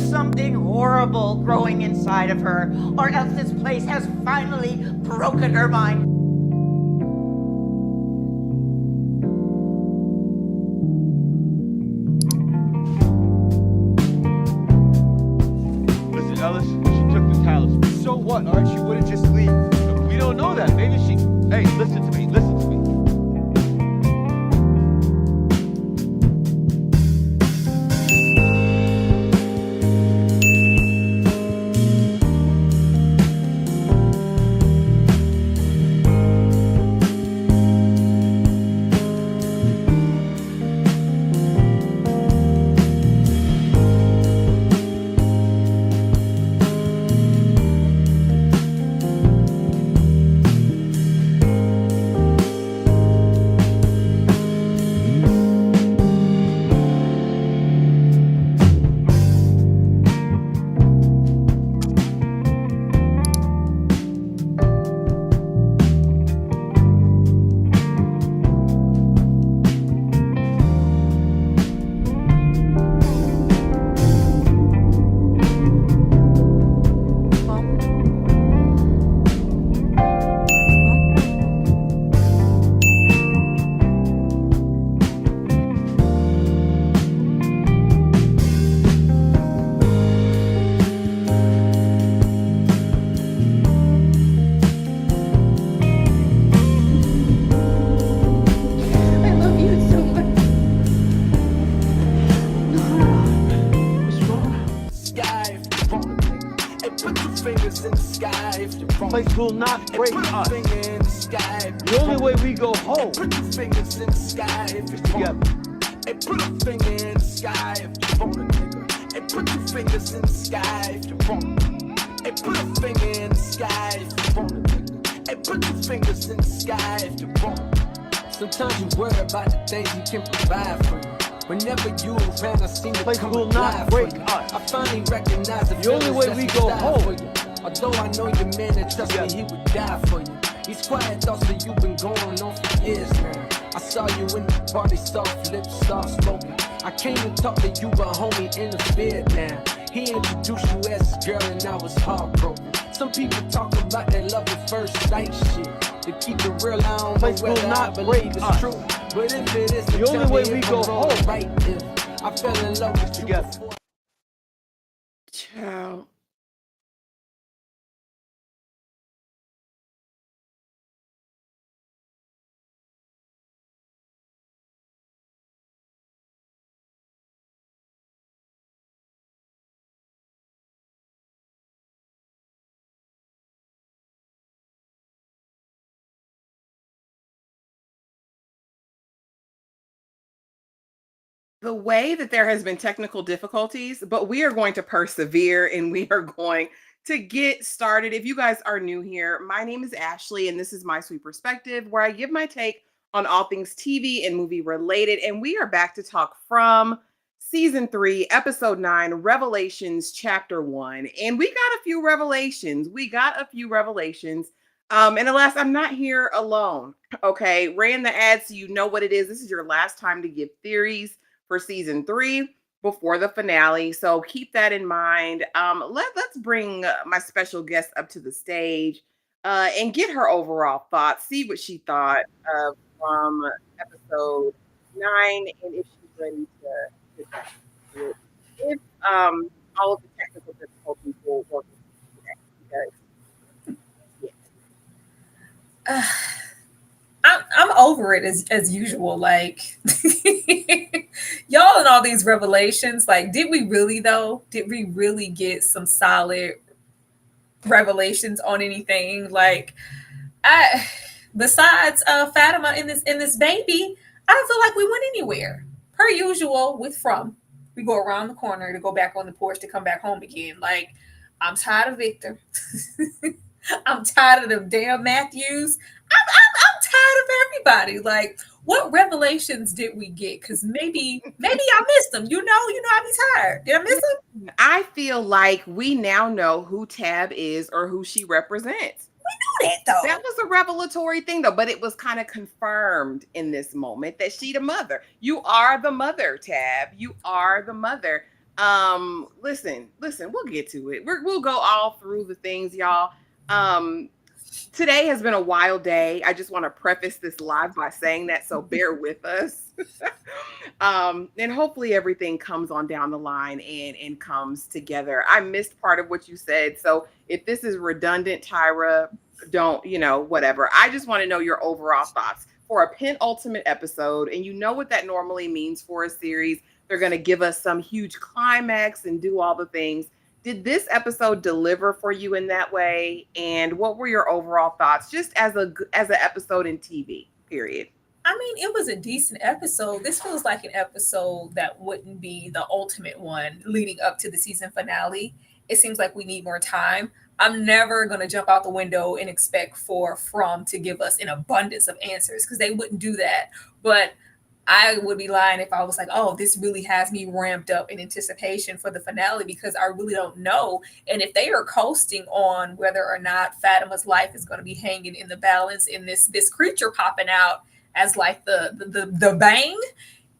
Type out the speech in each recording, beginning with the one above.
There's something horrible growing inside of her, or else this place has finally broken her mind. Listen, Ellis, she took the talisman. So what, Art? She wouldn't just leave. We don't know that. Maybe she... Hey, listen to me. Listen to me. I love you so much. Sky if you want it. And put your fingers in the sky if you want Place it. will not And break put your us. finger in the sky if you The only want way it. we go home Put your fingers in the sky if you together. want it. And put a finger in the sky if you want it, nigga. And put your fingers in the sky if you want it. And put a finger in the sky if you want it, nigga. And put your fingers in the sky if you want it. Sometimes you worry about the things you can provide for you. Whenever you around, I seem to Place come will not alive break for you. us. I finally recognize The only way we go home. for you. Although I know your man and trust me, he would die for you. These quiet thoughts that you've been going on for years now. I saw you in the party, soft lips, soft smoking. I came to talk to you, but homie interfered now. He introduced you as his girl and I was heartbroken. Some people talk about that love at first sight shit. To keep it real, I don't Place know will whether I not believe break it's us. true. But if it is, The only way we go home. right if I fell in love with you Together. before. Child. The way that there has been technical difficulties, but we are going to persevere and we are going to get started. If you guys are new here, my name is Ashley and this is My Sweet Perspective, where I give my take on all things TV and movie related. And we are back to talk from season 3, episode 9, Revelations, chapter 1. And we got a few revelations. And alas, I'm not here alone. Okay, ran the ad so you know what it is. This is your last time to give theories for season 3 before the finale. So keep that in mind. Let's bring my special guest up to the stage and get her overall thoughts, see what she thought from episode 9 and if she's ready to get back to it. If all of the technical difficulties will work today. Because, yeah. I'm over it as usual. Like y'all and all these revelations. Like, did we really though? Did we really get some solid revelations on anything? Like, I besides Fatima in this baby, I don't feel like we went anywhere. Per usual with From. We go around the corner to go back on the porch to come back home again. Like, I'm tired of Victor. I'm tired of them damn Matthews. I'm tired of everybody. Like, what revelations did we get? Because maybe I missed them. I be tired. Did I miss them? I feel like we now know who Tab is or who she represents. That though. That was a revelatory thing, though, but it was kind of confirmed in this moment that she the mother. You are the mother, Tab. You are the mother. Listen, we'll get to it. We'll go all through the things, y'all. Today has been a wild day. I just want to preface this live by saying that, so bear with us. And hopefully everything comes on down the line and comes together. I missed part of what you said, so if this is redundant, Tyra, don't, whatever. I just want to know your overall thoughts for a penultimate episode, and you know what that normally means for a series. They're going to give us some huge climax and do all the things. Did this episode deliver for you in that way? And what were your overall thoughts just as an episode in TV, period? I mean, it was a decent episode. This feels like an episode that wouldn't be the ultimate one leading up to the season finale. It seems like we need more time. I'm never going to jump out the window and expect for From to give us an abundance of answers, because they wouldn't do that. But I would be lying if I was like, oh, this really has me ramped up in anticipation for the finale, because I really don't know. And if they are coasting on whether or not Fatima's life is going to be hanging in the balance in this creature popping out as like the bang,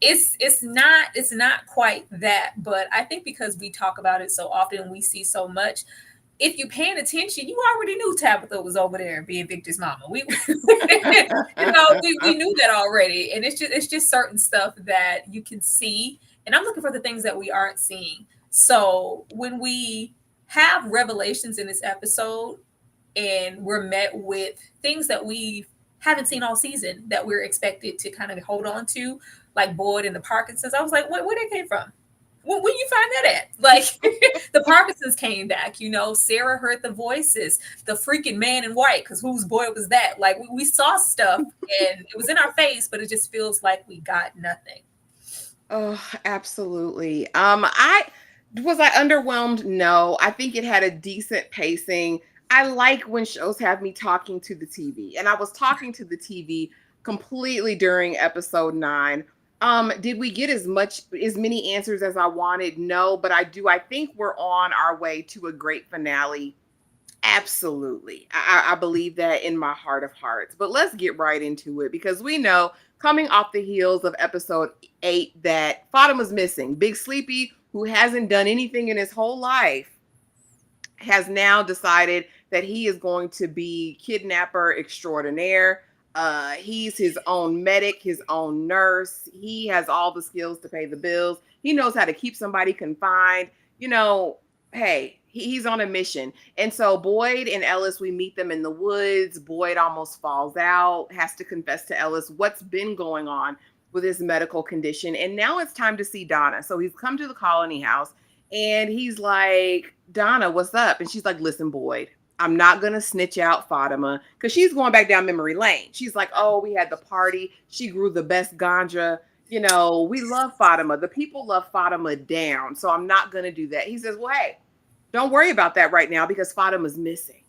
it's not quite that. But I think because we talk about it so often and we see so much, if you're paying attention, you already knew Tabitha was over there being Victor's mama. We we knew that already. And it's just certain stuff that you can see. And I'm looking for the things that we aren't seeing. So when we have revelations in this episode and we're met with things that we haven't seen all season that we're expected to kind of hold on to, like Boyd and the Parkinsons, I was like, where they came from? Where you find that at? Like, the Parkinsons came back, Sarah heard the voices, the freaking man in white, because whose boy was that? Like, we saw stuff and it was in our face, but it just feels like we got nothing. Oh, absolutely. Was I underwhelmed? No, I think it had a decent pacing. I like when shows have me talking to the TV, and I was talking to the TV completely during episode 9. Did we get as many answers as I wanted? No, but I think we're on our way to a great finale. Absolutely. I believe that in my heart of hearts. But let's get right into it, because we know coming off the heels of episode 8 that Fatima's missing. Big Sleepy, who hasn't done anything in his whole life, has now decided that he is going to be kidnapper extraordinaire. He's his own medic, his own nurse. He has all the skills to pay the bills. He knows how to keep somebody confined. Hey, he's on a mission. And so Boyd and Ellis, we meet them in the woods. Boyd almost falls out, has to confess to Ellis what's been going on with his medical condition. And now it's time to see Donna. So he's come to the colony house and he's like, Donna, what's up? And she's like, listen, Boyd, I'm not going to snitch out Fatima, because she's going back down memory lane. She's like, oh, we had the party. She grew the best ganja. We love Fatima. The people love Fatima down. So I'm not going to do that. He says, well, hey, don't worry about that right now, because Fatima's missing.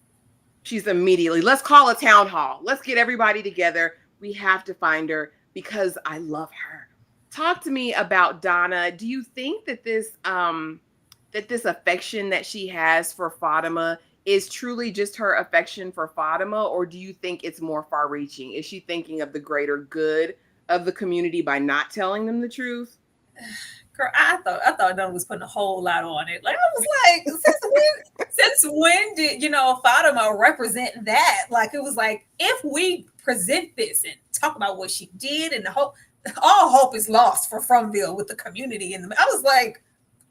She's immediately, let's call a town hall. Let's get everybody together. We have to find her because I love her. Talk to me about Donna. Do you think that this affection that she has for Fatima is truly just her affection for Fatima, or do you think it's more far-reaching? Is she thinking of the greater good of the community by not telling them the truth? Girl, I thought Donna was putting a whole lot on it. Like, I was like, since when did Fatima represent that? Like, it was like, if we present this and talk about what she did, and all hope is lost for Fromville with the community. And I was like,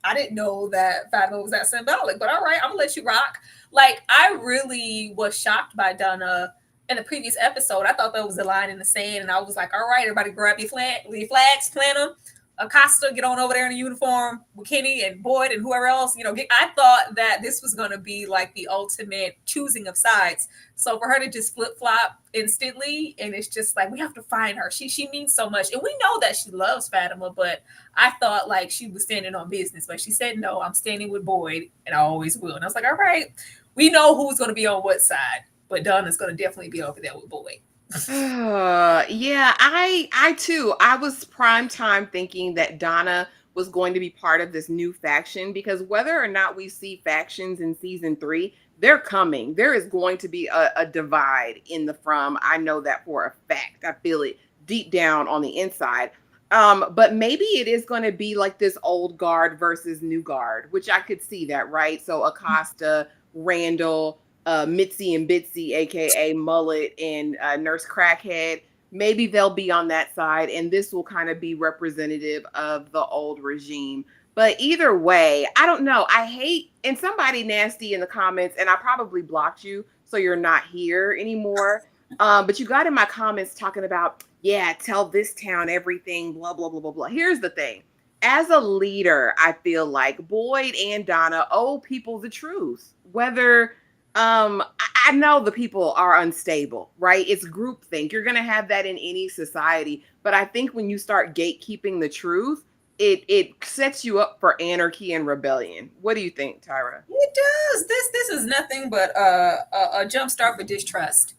I didn't know that Fatima was that symbolic, but all right, I'm gonna let you rock. Like, I really was shocked by Donna in the previous episode. I thought that was a line in the sand, and I was like, all right, everybody grab your flags, plant them. Acosta, get on over there in a uniform with Kenny and Boyd and whoever else, I thought that this was going to be like the ultimate choosing of sides. So for her to just flip-flop instantly, and it's just like, we have to find her. She means so much. And we know that she loves Fatima, but I thought like she was standing on business. But she said, no, I'm standing with Boyd, and I always will. And I was like, all right, we know who's going to be on what side, but Donna's going to definitely be over there with Boyd. Yeah, I too. I was prime time thinking that Donna was going to be part of this new faction, because whether or not we see factions in season 3, they're coming. There is going to be a divide in the From. I know that for a fact. I feel it deep down on the inside. But maybe it is going to be like this old guard versus new guard, which I could see that, right? So Acosta, Randall, Mitzi and Bitsy, aka Mullet, and Nurse Crackhead. Maybe they'll be on that side, and this will kind of be representative of the old regime. But either way, I don't know. I hate, and somebody nasty in the comments, and I probably blocked you, so you're not here anymore. But you got in my comments talking about, yeah, tell this town everything, blah, blah, blah, blah, blah. Here's the thing. As a leader, I feel like Boyd and Donna owe people the truth. Whether I know the people are unstable, right? It's groupthink. You're gonna have that in any society. But I think when you start gatekeeping the truth, it sets you up for anarchy and rebellion. What do you think, Tyra? It does. This is nothing but a jump start for distrust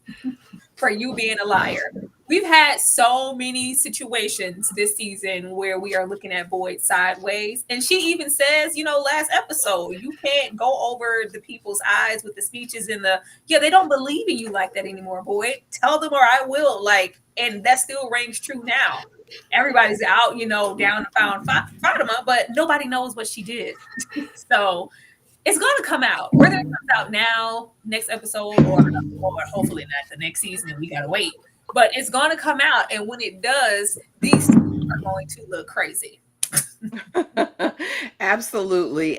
for you being a liar. We've had so many situations this season where we are looking at Boyd sideways. And she even says, last episode, you can't go over the people's eyes with the speeches and they don't believe in you like that anymore, Boyd. Tell them or I will. And that still rings true now. Everybody's out, down and found Fatima, but nobody knows what she did. So it's going to come out. Whether it comes out now, next episode, or hopefully not the next season, and we got to wait. But it's going to come out. And when it does, these are going to look crazy. Absolutely.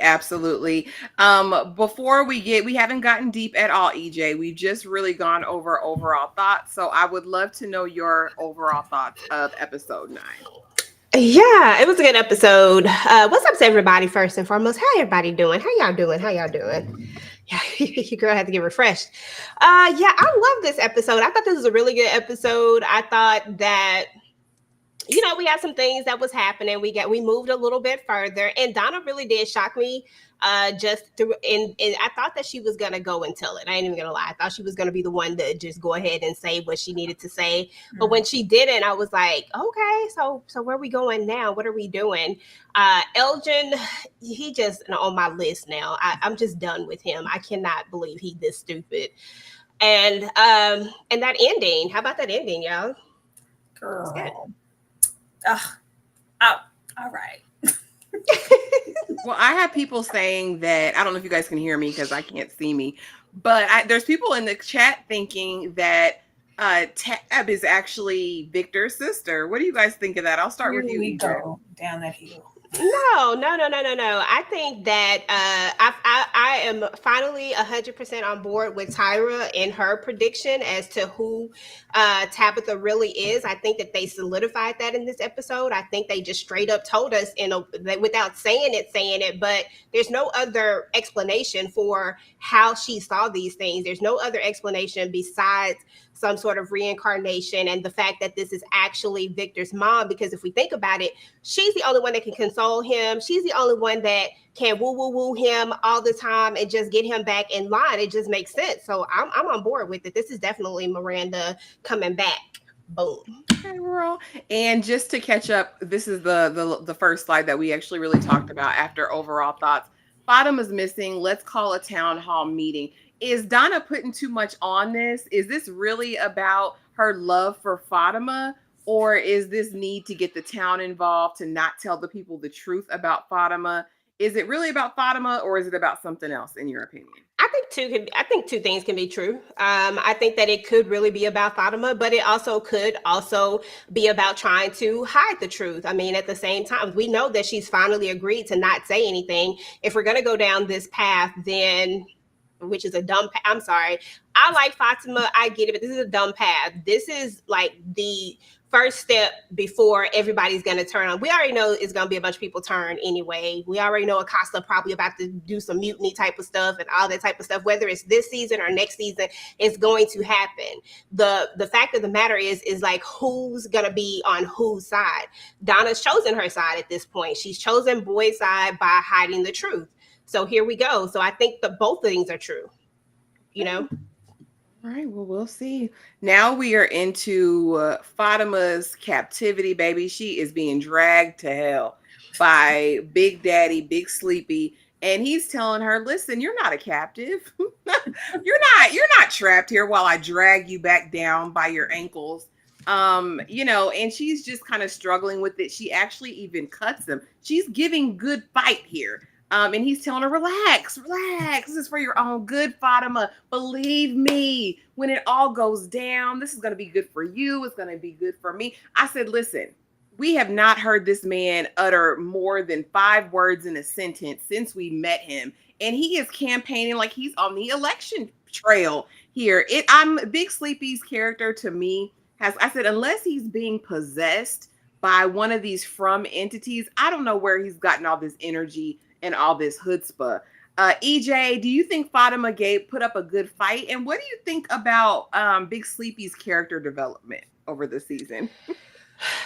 Before we haven't gotten deep at all, EJ. We've just really gone over overall thoughts. So I would love to know your overall thoughts of episode 9. Yeah, it was a good episode. What's up to everybody first and foremost? How everybody doing? How y'all doing? Yeah, your girl had to get refreshed. Yeah, I love this episode. I thought this was a really good episode. I thought that we had some things that was happening. We moved a little bit further, and Donna really did shock me. Just through, and I thought that she was gonna go and tell it. I ain't even gonna lie. I thought she was gonna be the one to just go ahead and say what she needed to say. Mm-hmm. But when she didn't, I was like, okay, so where are we going now? What are we doing? Elgin, he just on my list now. I'm just done with him. I cannot believe he this stupid. And that ending. How about that ending, y'all? Girl. All right. Well, I have people saying that, I don't know if you guys can hear me because I can't see me, but there's people in the chat thinking that Tab is actually Victor's sister. What do you guys think of that? I'll start with you. We go down that hill. No. I think that I am finally 100% on board with Tyra in her prediction as to who Tabitha really is. I think that they solidified that in this episode. I think they just straight up told us without saying it, but there's no other explanation for how she saw these things. There's no other explanation besides some sort of reincarnation and the fact that this is actually Victor's mom, because if we think about it, she's the only one that can console him. She's the only one that can woo him all the time and just get him back in line. It just makes sense. So I'm on board with it. This is definitely Miranda coming back. Boom. Okay, girl. And just to catch up, this is the first slide that we actually really talked about after overall thoughts. Fatima's missing. Let's call a town hall meeting. Is Donna putting too much on this? Is this really about her love for Fatima? Or is this need to get the town involved to not tell the people the truth about Fatima? Is it really about Fatima, or is it about something else, in your opinion? I think two things can be true. I think that it could really be about Fatima, but it also could be about trying to hide the truth. I mean, at the same time, we know that she's finally agreed to not say anything. If we're going to go down this path, then, which is a dumb path. I'm sorry. I like Fatima. I get it, but this is a dumb path. This is like the first step before everybody's going to turn on. We already know it's going to be a bunch of people turn anyway. We already know Acosta probably about to do some mutiny type of stuff and all that type of stuff. Whether it's this season or next season, it's going to happen. The fact of the matter is like, who's going to be on whose side? Donna's chosen her side at this point. She's chosen Boyd's side by hiding the truth. So here we go. So I think that both things are true, All right, well, we'll see. Now we are into Fatima's captivity, baby. She is being dragged to hell by Big Daddy, Big Sleepy. And he's telling her, listen, you're not a captive. You're not trapped here while I drag you back down by your ankles And she's just kind of struggling with it. She actually even cuts him. She's giving good fight here. And he's telling her, relax, relax. This is for your own good, Fatima. Believe me, when it all goes down, this is going to be good for you. It's going to be good for me. I said, listen, we have not heard this man utter more than 5 words in a sentence since we met him. And he is campaigning like he's on the election trail here. I'm Big Sleepy's character to me I said, unless he's being possessed by one of these from entities, I don't know where he's gotten all this energy and all this chutzpah. EJ, do you think Fatima put up a good fight? And what do you think about Big Sleepy's character development over the season?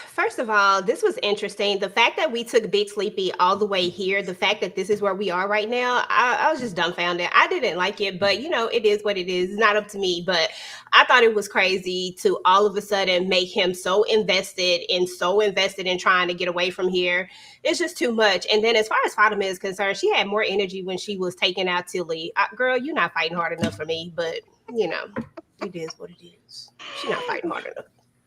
First of all, this was interesting. The fact that we took Big Sleepy all the way here, the fact that this is where we are right now, I was just dumbfounded. I didn't like it, but it is what it is. It's not up to me, but I thought it was crazy to all of a sudden make him so invested in trying to get away from here. It's just too much. And then as far as Fatima is concerned, she had more energy when she was taking out Tilly. Girl, you're not fighting hard enough for me, but it is what it is. She's not fighting hard enough.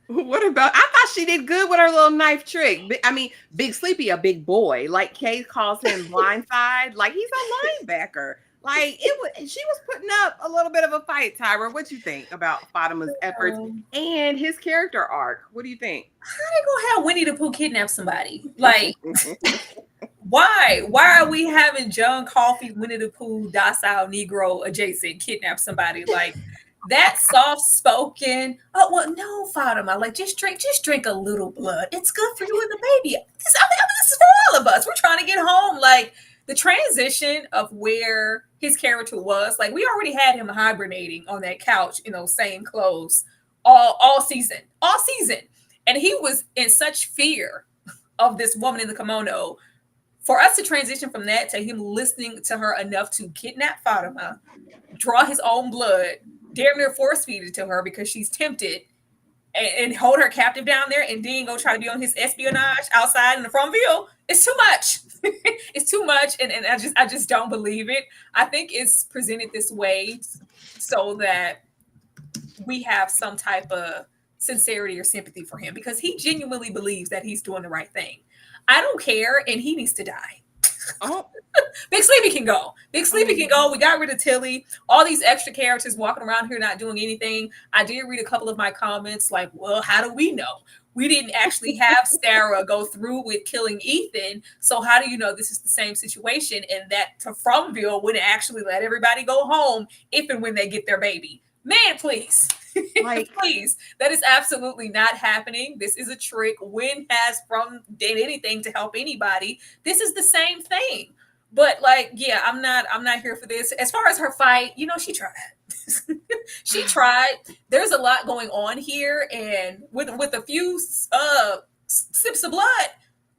What about, I thought she did good with her little knife trick. I mean, Big Sleepy, a big boy. Like Kay calls him blindside. Like he's a linebacker. Like she was putting up a little bit of a fight, Tyra. What you think about Fatima's efforts and his character arc? What do you think? How they gonna have Winnie the Pooh kidnap somebody? Like, why? Why are we having John Coffey, Winnie the Pooh, docile Negro adjacent kidnap somebody? Like, that soft-spoken, oh, well, no, Fatima, like, just drink a little blood. It's good for you and the baby. This is for all of us. We're trying to get home. Like, the transition of where his character was, like, we already had him hibernating on that couch in those same clothes all season. And he was in such fear of this woman in the kimono. For us to transition from that to him listening to her enough to kidnap Fatima, draw his own blood, damn near force feed it to her because she's tempted, and hold her captive down there, and then go try to be on his espionage outside in the Fromville. It's too much. It's too much, and I just don't believe it. I think it's presented this way so that we have some type of sincerity or sympathy for him, because he genuinely believes that he's doing the right thing. I don't care, and he needs to die. Oh. Big Sleepy can go. Big Sleepy can go. We got rid of Tilly. All these extra characters walking around here not doing anything. I did read a couple of my comments like, well, how do we know? We didn't actually have Sarah go through with killing Ethan. So how do you know this is the same situation and that to Fromville wouldn't actually let everybody go home if and when they get their baby? Man, please. Like, please. That is absolutely not happening. This is a trick. When has From did anything to help anybody? This is the same thing. But like, yeah, I'm not here for this. As far as her fight, she tried. She tried. There's a lot going on here, and with a few sips of blood,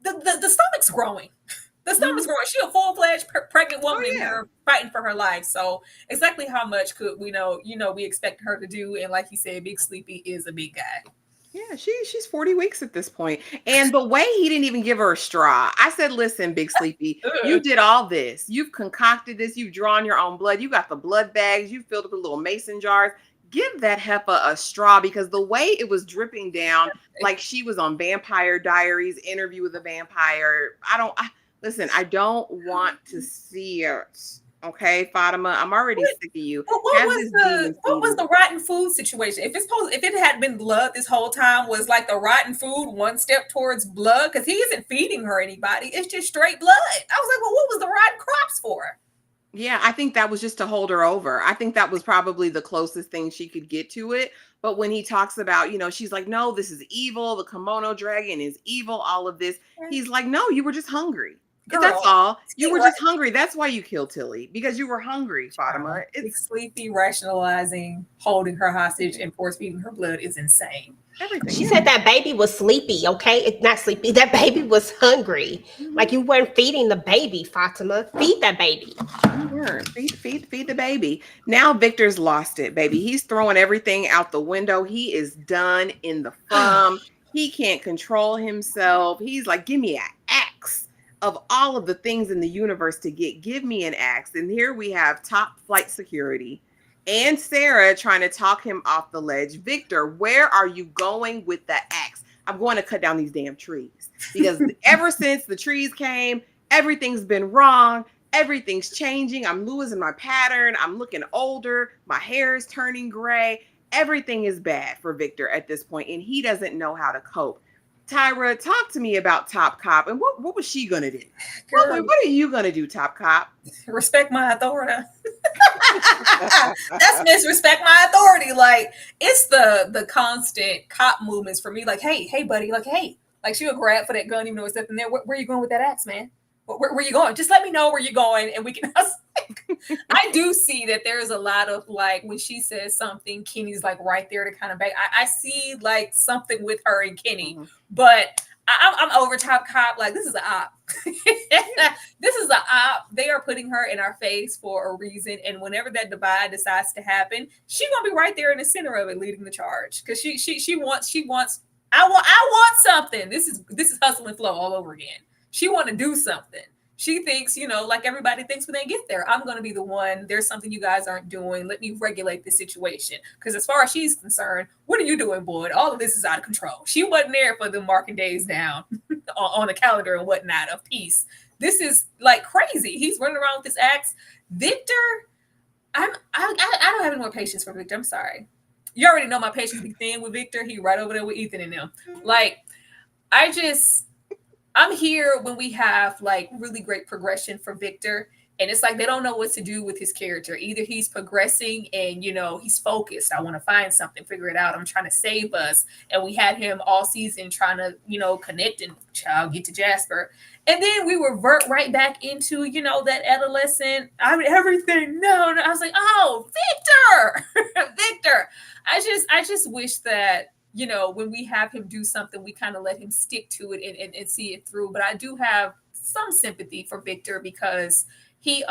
the stomach's growing. The stomach's growing. She's a full-fledged pregnant woman in here fighting for her life. So exactly how much could we know? We expect her to do. And like you said, Big Sleepy is a big guy. Yeah, she's 40 weeks at this point. And the way he didn't even give her a straw. I said, listen, Big Sleepy, you did all this. You've concocted this. You've drawn your own blood. You got the blood bags. You filled up the little mason jars. Give that heifer a straw, because the way it was dripping down, like she was on Vampire Diaries, Interview with a Vampire. Listen, I don't want to see it. Okay, Fatima, I'm already sick of you. What was the rotten food situation? If it had been blood this whole time, was like the rotten food one step towards blood? Because he isn't feeding her anybody. It's just straight blood. I was like, well, what was the rotten crops for? Yeah, I think that was just to hold her over. I think that was probably the closest thing she could get to it. But when he talks about, she's like, no, this is evil. The kimono dragon is evil. All of this. He's like, no, you were just hungry. Girl, that's all. You were just hungry. That's why you killed Tilly, because you were hungry, Fatima. It's Sleepy rationalizing, holding her hostage, and force feeding her blood is insane. Everything. She said that baby was sleepy. Okay, it's not sleepy. That baby was hungry. Mm-hmm. Like, you weren't feeding the baby, Fatima. Feed that baby. You weren't. Feed the baby. Now Victor's lost it, baby. He's throwing everything out the window. He is done in the farm. He can't control himself. He's like, give me an axe. Of all of the things in the universe to give me an axe. And here we have top flight security and Sarah trying to talk him off the ledge. Victor, where are you going with the axe? I'm going to cut down these damn trees because ever since the trees came, everything's been wrong. Everything's changing. I'm losing my pattern. I'm looking older. My hair is turning gray. Everything is bad for Victor at this point, and he doesn't know how to cope. Tyra, talk to me about Top Cop, and what was she gonna do? What are you gonna do, Top Cop? Respect my authority. That's misrespect my authority. Like, it's the constant cop movements for me. Like, hey, buddy. Like, hey. Like, she would grab for that gun even though it's up in there. Where are you going with that axe, man? Where you going? Just let me know where you're going and we can I do see that there's a lot of, like, when she says something, Kenny's like right there to kind of back. I see like something with her and Kenny, but I'm over Top Cop. Like, this is an op. This is an op. They are putting her in our face for a reason. And whenever that divide decides to happen, she's gonna be right there in the center of it, leading the charge. Because she wants. I want something. This is hustle and flow all over again. She want to do something. She thinks, like everybody thinks when they get there, I'm going to be the one. There's something you guys aren't doing. Let me regulate the situation. Because as far as she's concerned, what are you doing, boy? All of this is out of control. She wasn't there for the marking days down on the calendar and whatnot of peace. This is like crazy. He's running around with this axe. Victor, I don't have any more patience for Victor. I'm sorry. You already know my patience be thin with Victor. He right over there with Ethan and them. Like, I'm here when we have like really great progression for Victor. And it's like they don't know what to do with his character. Either he's progressing and, he's focused. I want to find something, figure it out. I'm trying to save us. And we had him all season trying to, connect and get to Jasper. And then we revert right back into, that adolescent, everything. No. I was like, oh, Victor, Victor. I just wish that, when we have him do something, we kind of let him stick to it and see it through. But I do have some sympathy for Victor because he,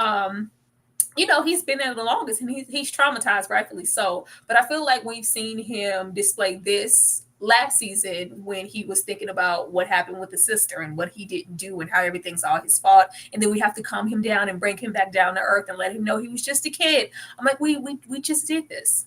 he's been there the longest and he's traumatized, rightfully so. But I feel like we've seen him display this last season when he was thinking about what happened with the sister and what he didn't do and how everything's all his fault. And then we have to calm him down and bring him back down to earth and let him know he was just a kid. I'm like, we just did this.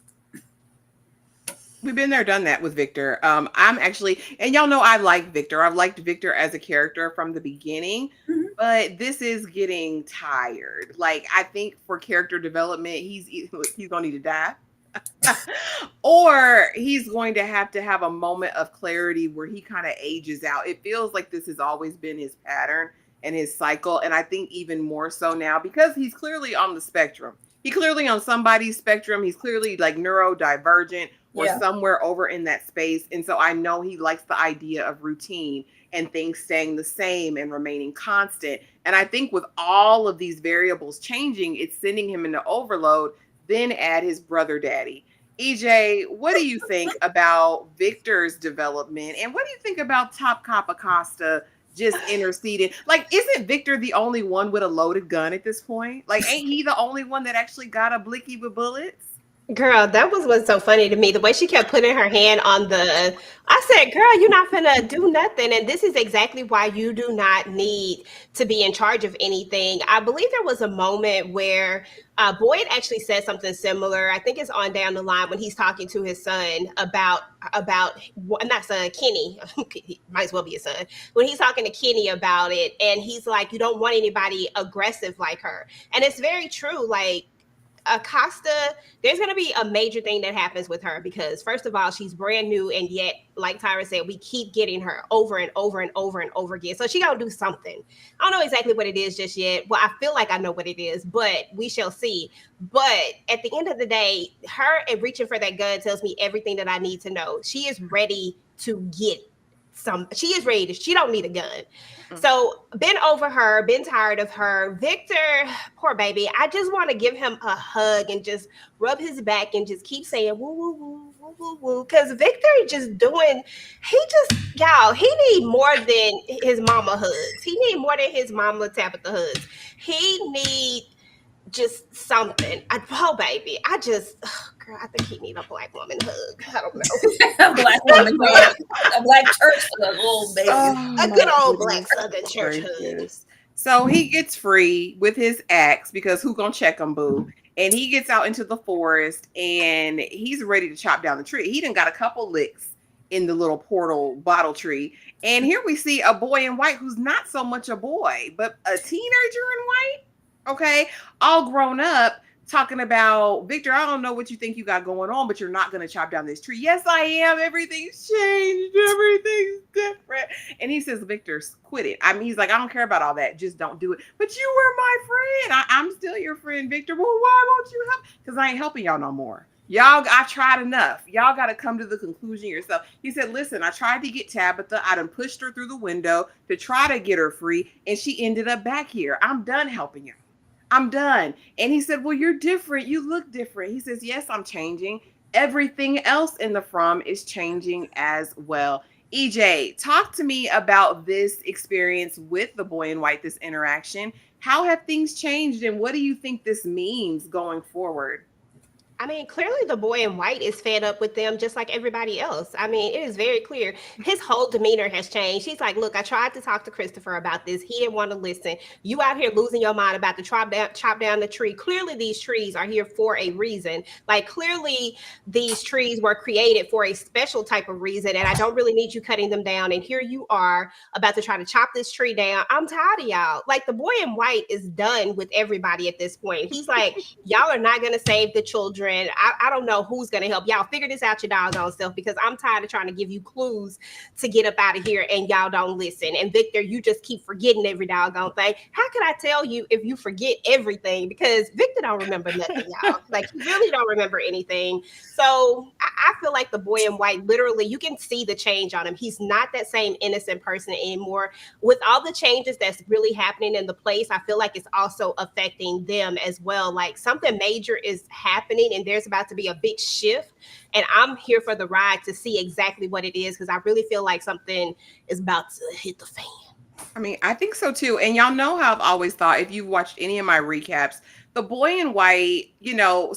We've been there, done that with Victor. I'm actually, and y'all know I like Victor. I've liked Victor as a character from the beginning, but this is getting tired. Like, I think for character development, he's gonna need to die. Or he's going to have a moment of clarity where he kind of ages out. It feels like this has always been his pattern and his cycle. And I think even more so now because he's clearly on the spectrum. He's clearly on somebody's spectrum. He's clearly like neurodivergent or somewhere over in that space. And so I know he likes the idea of routine and things staying the same and remaining constant. And I think with all of these variables changing, it's sending him into overload. Then add his brother daddy. EJ, what do you think about Victor's development? And what do you think about Top Cop Acosta just interceding? Like, isn't Victor the only one with a loaded gun at this point? Like, ain't he the only one that actually got a blicky with bullets? Girl, that was what's so funny to me. The way she kept putting her hand on I said, girl, you're not gonna do nothing. And this is exactly why you do not need to be in charge of anything. I believe there was a moment where Boyd actually said something similar. I think it's on down the line when he's talking to his son about not son, Kenny. He might as well be his son. When he's talking to Kenny about it, and he's like, you don't want anybody aggressive like her. And it's very true. Like, Acosta, there's going to be a major thing that happens with her because first of all, she's brand new. And yet, like Tyra said, we keep getting her over and over and over and over again. So she got to do something. I don't know exactly what it is just yet. Well, I feel like I know what it is, but we shall see. But at the end of the day, her and reaching for that gun tells me everything that I need to know. She is ready to get she is ready. She don't need a gun. So been over her, been tired of her. Victor, poor baby. I just want to give him a hug and just rub his back and just keep saying woo, woo, woo, woo, woo, woo. Because Victor he need more than his mama hugs. He need more than his mama Tabitha hugs. He need just something. Baby. Girl, I think he need a black woman hug. I don't know. A black woman hug. A black church hug. Oh, baby. A good old black Southern church hug. So he gets free with his axe because who gonna check him, boo? and he gets out into the forest and he's ready to chop down the tree. He done got a couple licks in the little portal bottle tree. And here we see a boy in white who's not so much a boy, but a teenager in white. Okay. All grown up, talking about, Victor, I don't know what you think you got going on, but you're not going to chop down this tree. Yes, I am. Everything's changed. Everything's different. And he says, Victor, quit it. I mean, he's like, I don't care about all that. Just don't do it. But you were my friend. I'm still your friend, Victor. Well, why won't you help? Because I ain't helping y'all no more. Y'all, I tried enough. Y'all got to come to the conclusion yourself. He said, listen, I tried to get Tabitha. I done pushed her through the window to try to get her free. And she ended up back here. I'm done helping you. I'm done. And he said, well, you're different. You look different. He says, yes, I'm changing. Everything else in the From is changing as well. EJ, talk to me about this experience with the boy in white, this interaction. How have things changed and what do you think this means going forward? I mean, clearly the boy in white is fed up with them just like everybody else. I mean, it is very clear. His whole demeanor has changed. He's like, look, I tried to talk to Christopher about this. He didn't want to listen. You out here losing your mind about to chop down the tree. Clearly, these trees are here for a reason. Like, clearly, these trees were created for a special type of reason, and I don't really need you cutting them down. And here you are about to try to chop this tree down. I'm tired of y'all. Like, the boy in white is done with everybody at this point. He's like, y'all are not going to save the children. I don't know who's going to help y'all figure this out your doggone self, because I'm tired of trying to give you clues to get up out of here and y'all don't listen. And Victor, you just keep forgetting every doggone thing. How can I tell you if you forget everything? Because Victor don't remember nothing, y'all. Like, he really don't remember anything. So I feel like the boy in white, literally, you can see the change on him. He's not that same innocent person anymore. With all the changes that's really happening in the place, I feel like it's also affecting them as well. Like, something major is happening and there's about to be a big shift. And I'm here for the ride to see exactly what it is, because I really feel like something is about to hit the fan. I mean, I think so too. And y'all know how I've always thought, if you've watched any of my recaps, the boy in white, you know,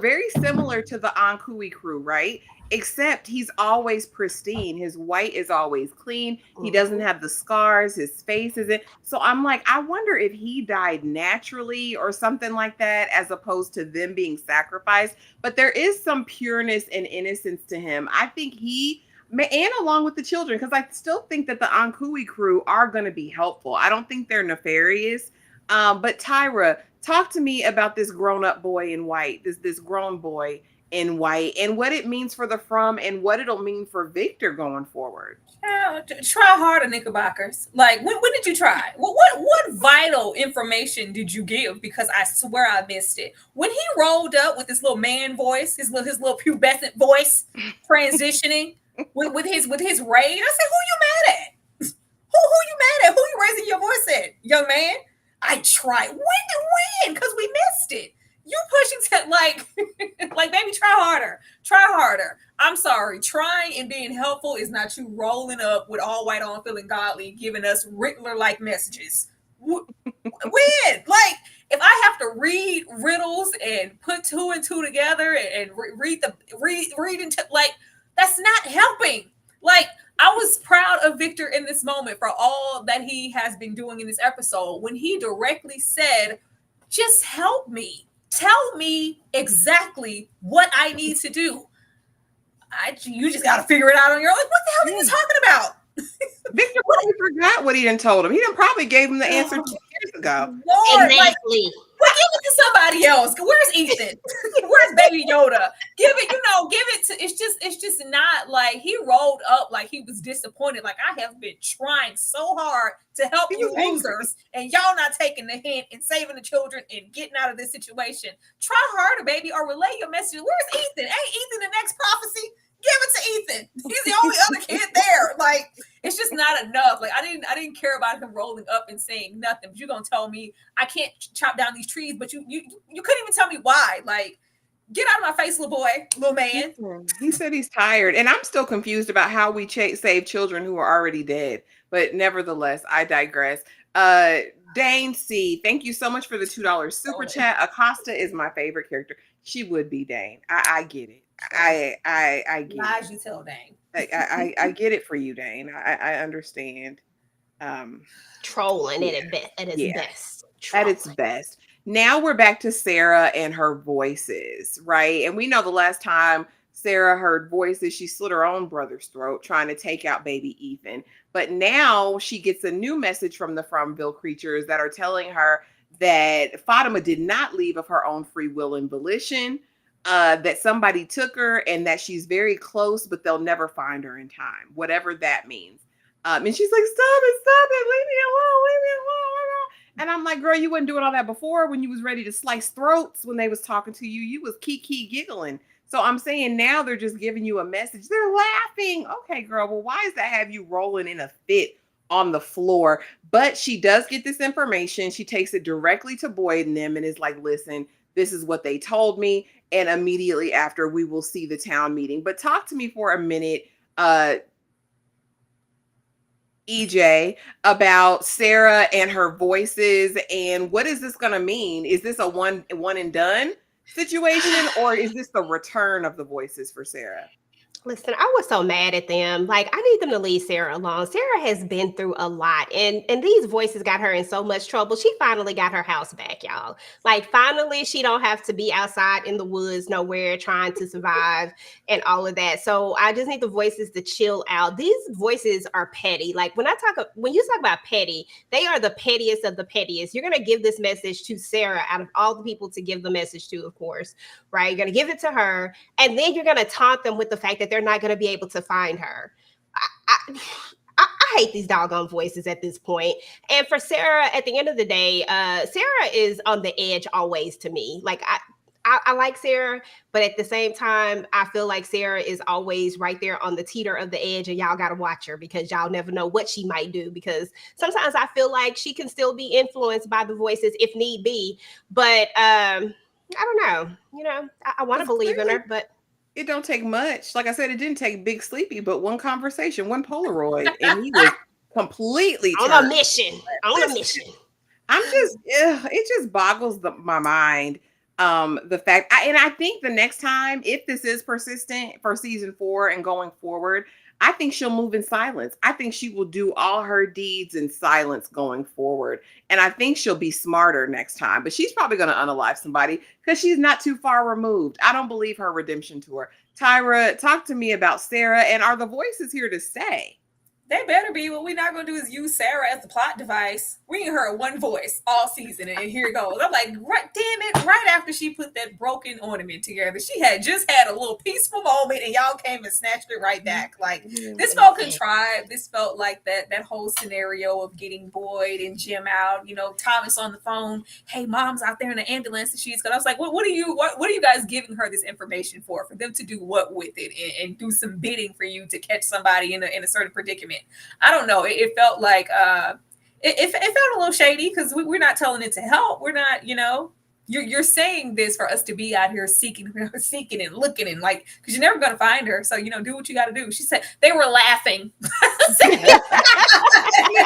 very similar to the Ankui crew, right? Except he's always pristine. His white is always clean. He doesn't have the scars. His face isn't. So I'm like, I wonder if he died naturally or something like that, as opposed to them being sacrificed. But there is some pureness and innocence to him. I think and along with the children, because I still think that the Ankui crew are going to be helpful. I don't think they're nefarious. But Tyra, talk to me about this grown-up boy in white, this grown boy in white, and what it means for the From and what it'll mean for Victor going forward. Try harder, Knickerbockers. Like, when did you try? What vital information did you give? Because I swear I missed it. When he rolled up with this little man voice, his little pubescent voice transitioning with his raid, I said, who you mad at? Who you mad at? Who you raising your voice at, young man? I tried. When? Because we missed it. You pushing to like, baby, try harder. I'm sorry. Trying and being helpful is not you rolling up with all white on, feeling godly, giving us Riddler-like messages. When? Like, if I have to read riddles and put two and two together and read into, like, that's not helping. Like, I was proud of Victor in this moment for all that he has been doing in this episode, when he directly said, just help me. Tell me exactly what I need to do. You just got to figure it out on your own. Like, what the hell are you talking about? Victor probably forgot what he done told him. He done probably gave him the answer 2 years ago. Lord, Exactly. Well, give it to somebody else. Where's Ethan? Where's Baby Yoda? Give it to. It's just not like he rolled up like he was disappointed. Like, I have been trying so hard to help you losers, and y'all not taking the hint and saving the children and getting out of this situation. Try harder, baby, or relay your message. Where's Ethan? Ain't Ethan the next prophecy? Give it to Ethan. He's the only other kid there. Like, it's just not enough. Like, I didn't care about him rolling up and saying nothing. But you're gonna tell me I can't chop down these trees, but you couldn't even tell me why. Like, get out of my face, little boy, little man. He said he's tired, and I'm still confused about how we save children who are already dead. But nevertheless, I digress. Dane C, thank you so much for the $2 super chat. Acosta is my favorite character. She would be Dane. I get it. I get Lies it. you tell, Dane. I get it for you, Dane. I understand. Trolling at its best. At its best. Now we're back to Sarah and her voices, right? And we know the last time Sarah heard voices, she slit her own brother's throat trying to take out baby Ethan. But now she gets a new message from the Fromville creatures that are telling her that Fatima did not leave of her own free will and volition, that somebody took her and that she's very close, but they'll never find her in time, whatever that means. And she's like, stop it, leave me alone, leave me alone. And I'm like, girl, you wasn't doing all that before when you was ready to slice throats when they was talking to you. You was kiki giggling. So I'm saying now they're just giving you a message. They're laughing. Okay, girl, well, why does that have you rolling in a fit on the floor? But she does get this information. She takes it directly to Boyd and them and is like, listen, this is what they told me. And immediately after, we will see the town meeting. But talk to me for a minute, EJ, about Sarah and her voices, and what is this going to mean? Is this a one and done situation, or is this the return of the voices for Sarah? Listen, I was so mad at them. Like, I need them to leave Sarah alone. Sarah has been through a lot, and these voices got her in so much trouble. She finally got her house back, y'all. Like, finally, she don't have to be outside in the woods nowhere trying to survive and all of that. So I just need the voices to chill out. These voices are petty. Like, when you talk about petty, they are the pettiest of the pettiest. You're gonna give this message to Sarah out of all the people to give the message to, of course, right? You're gonna give it to her, and then you're gonna taunt them with the fact that they're not going to be able to find her. I hate these doggone voices at this point. And for Sarah, at the end of the day, Sarah is on the edge always to me. Like, I like Sarah, but at the same time, I feel like Sarah is always right there on the teeter of the edge, and y'all got to watch her because y'all never know what she might do. Because sometimes I feel like she can still be influenced by the voices if need be. But I don't know. You know, I want to believe in her, but it don't take much. Like I said, it didn't take Big Sleepy, but one conversation, one Polaroid, and he was completely on a mission. On a mission. I'm just, it just boggles my mind. The fact, and I think the next time, if this is persistent for season 4 and going forward, I think she'll move in silence. I think she will do all her deeds in silence going forward. And I think she'll be smarter next time. But she's probably going to unalive somebody because she's not too far removed. I don't believe her redemption tour. Tyra, talk to me about Sarah. And are the voices here to stay? They better be. What we're not going to do is use Sarah as the plot device. We ain't heard one voice all season, and here it goes. I'm like, right, damn it, right after she put that broken ornament together, she had just had a little peaceful moment, and y'all came and snatched it right back. Like, this felt contrived. This felt like that whole scenario of getting Boyd and Jim out. You know, Thomas on the phone. Hey, mom's out there in the ambulance, and she's going. I was like, what are you guys giving her this information for? For them to do what with it and do some bidding for you to catch somebody in a certain predicament? I don't know. It felt like it felt a little shady because we're not telling it to help. We're not, you know, you're saying this for us to be out here seeking and looking and like, because you're never going to find her. So, you know, do what you got to do. She said they were laughing.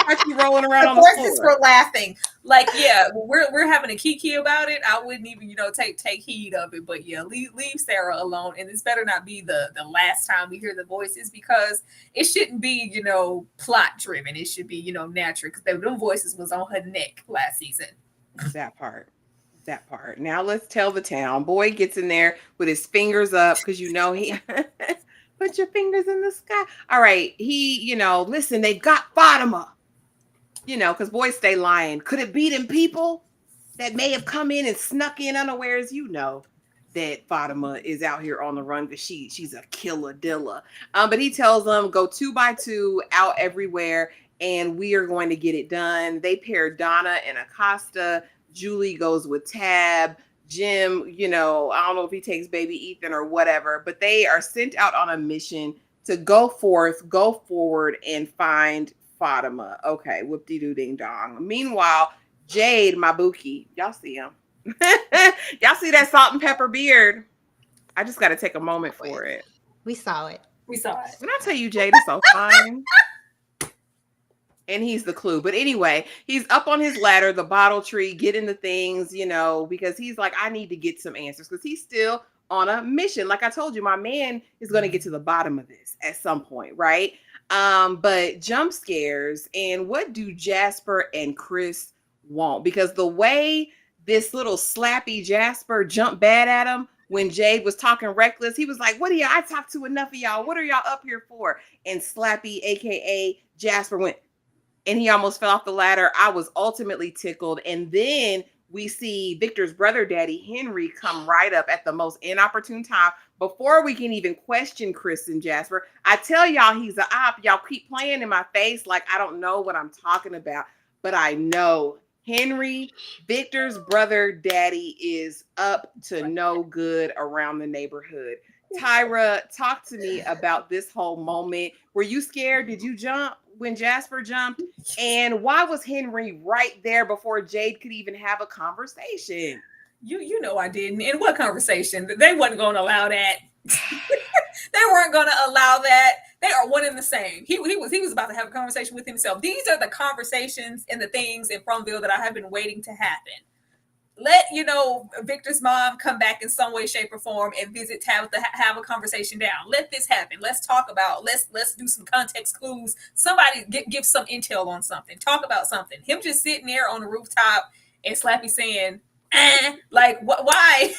Actually rolling around on the the voices floor. were laughing. Like, yeah, we're having a kiki about it. I wouldn't even, you know, take heed of it. But yeah, leave Sarah alone. And this better not be the last time we hear the voices, because it shouldn't be, you know, plot driven. It should be, you know, natural, because them voices was on her neck last season. That part. Now let's tell the town. Boyd gets in there with his fingers up because, you know, he put your fingers in the sky. All right. He, you know, listen, they've got Fatima. You know, because boys stay lying. Could it be them people that may have come in and snuck in unawares? You know that Fatima is out here on the run because she's a killer dilla. But he tells them, go 2 by 2 out everywhere, and we are going to get it done. They pair Donna and Acosta. Julie goes with Tab. Jim, you know, I don't know if he takes baby Ethan or whatever, but they are sent out on a mission to go forward, and find Fatima. Okay, whoop-de-doo ding dong. Meanwhile, Jade, my bookie, y'all see him. Y'all see that salt and pepper beard? I just got to take a moment for it. We saw it. We saw it. When I tell you Jade is so fine. And he's the clue. But anyway, he's up on his ladder, the bottle tree, getting the things, you know, because he's like, I need to get some answers, because he's still on a mission. Like I told you, my man is going to get to the bottom of this at some point, right? But jump scares, and what do Jasper and Chris want? Because the way this little slappy Jasper jumped bad at him when Jade was talking reckless. He was like, what are y'all? I talked to enough of y'all. What are y'all up here for? And Slappy, aka Jasper, went, and he almost fell off the ladder. I was ultimately tickled. And then we see Victor's brother daddy, Henry, come right up at the most inopportune time before we can even question Chris and Jasper. I tell y'all he's an op. Y'all keep playing in my face like I don't know what I'm talking about. But I know Henry, Victor's brother daddy, is up to no good around the neighborhood. Tyra, talk to me about this whole moment. Were you scared? Did you jump when Jasper jumped? And why was Henry right there before Jade could even have a conversation? You know I didn't. In what conversation? They wasn't going to allow that. They weren't going to allow that. They are one and the same. He was about to have a conversation with himself. These are the conversations and the things in Fromville that I have been waiting to happen. Let Victor's mom come back in some way, shape, or form and visit Tabitha, have a conversation down. Let this happen. Let's talk about. Let's do some context clues. Somebody give some intel on something. Talk about something. Him just sitting there on the rooftop and Slappy saying, like why?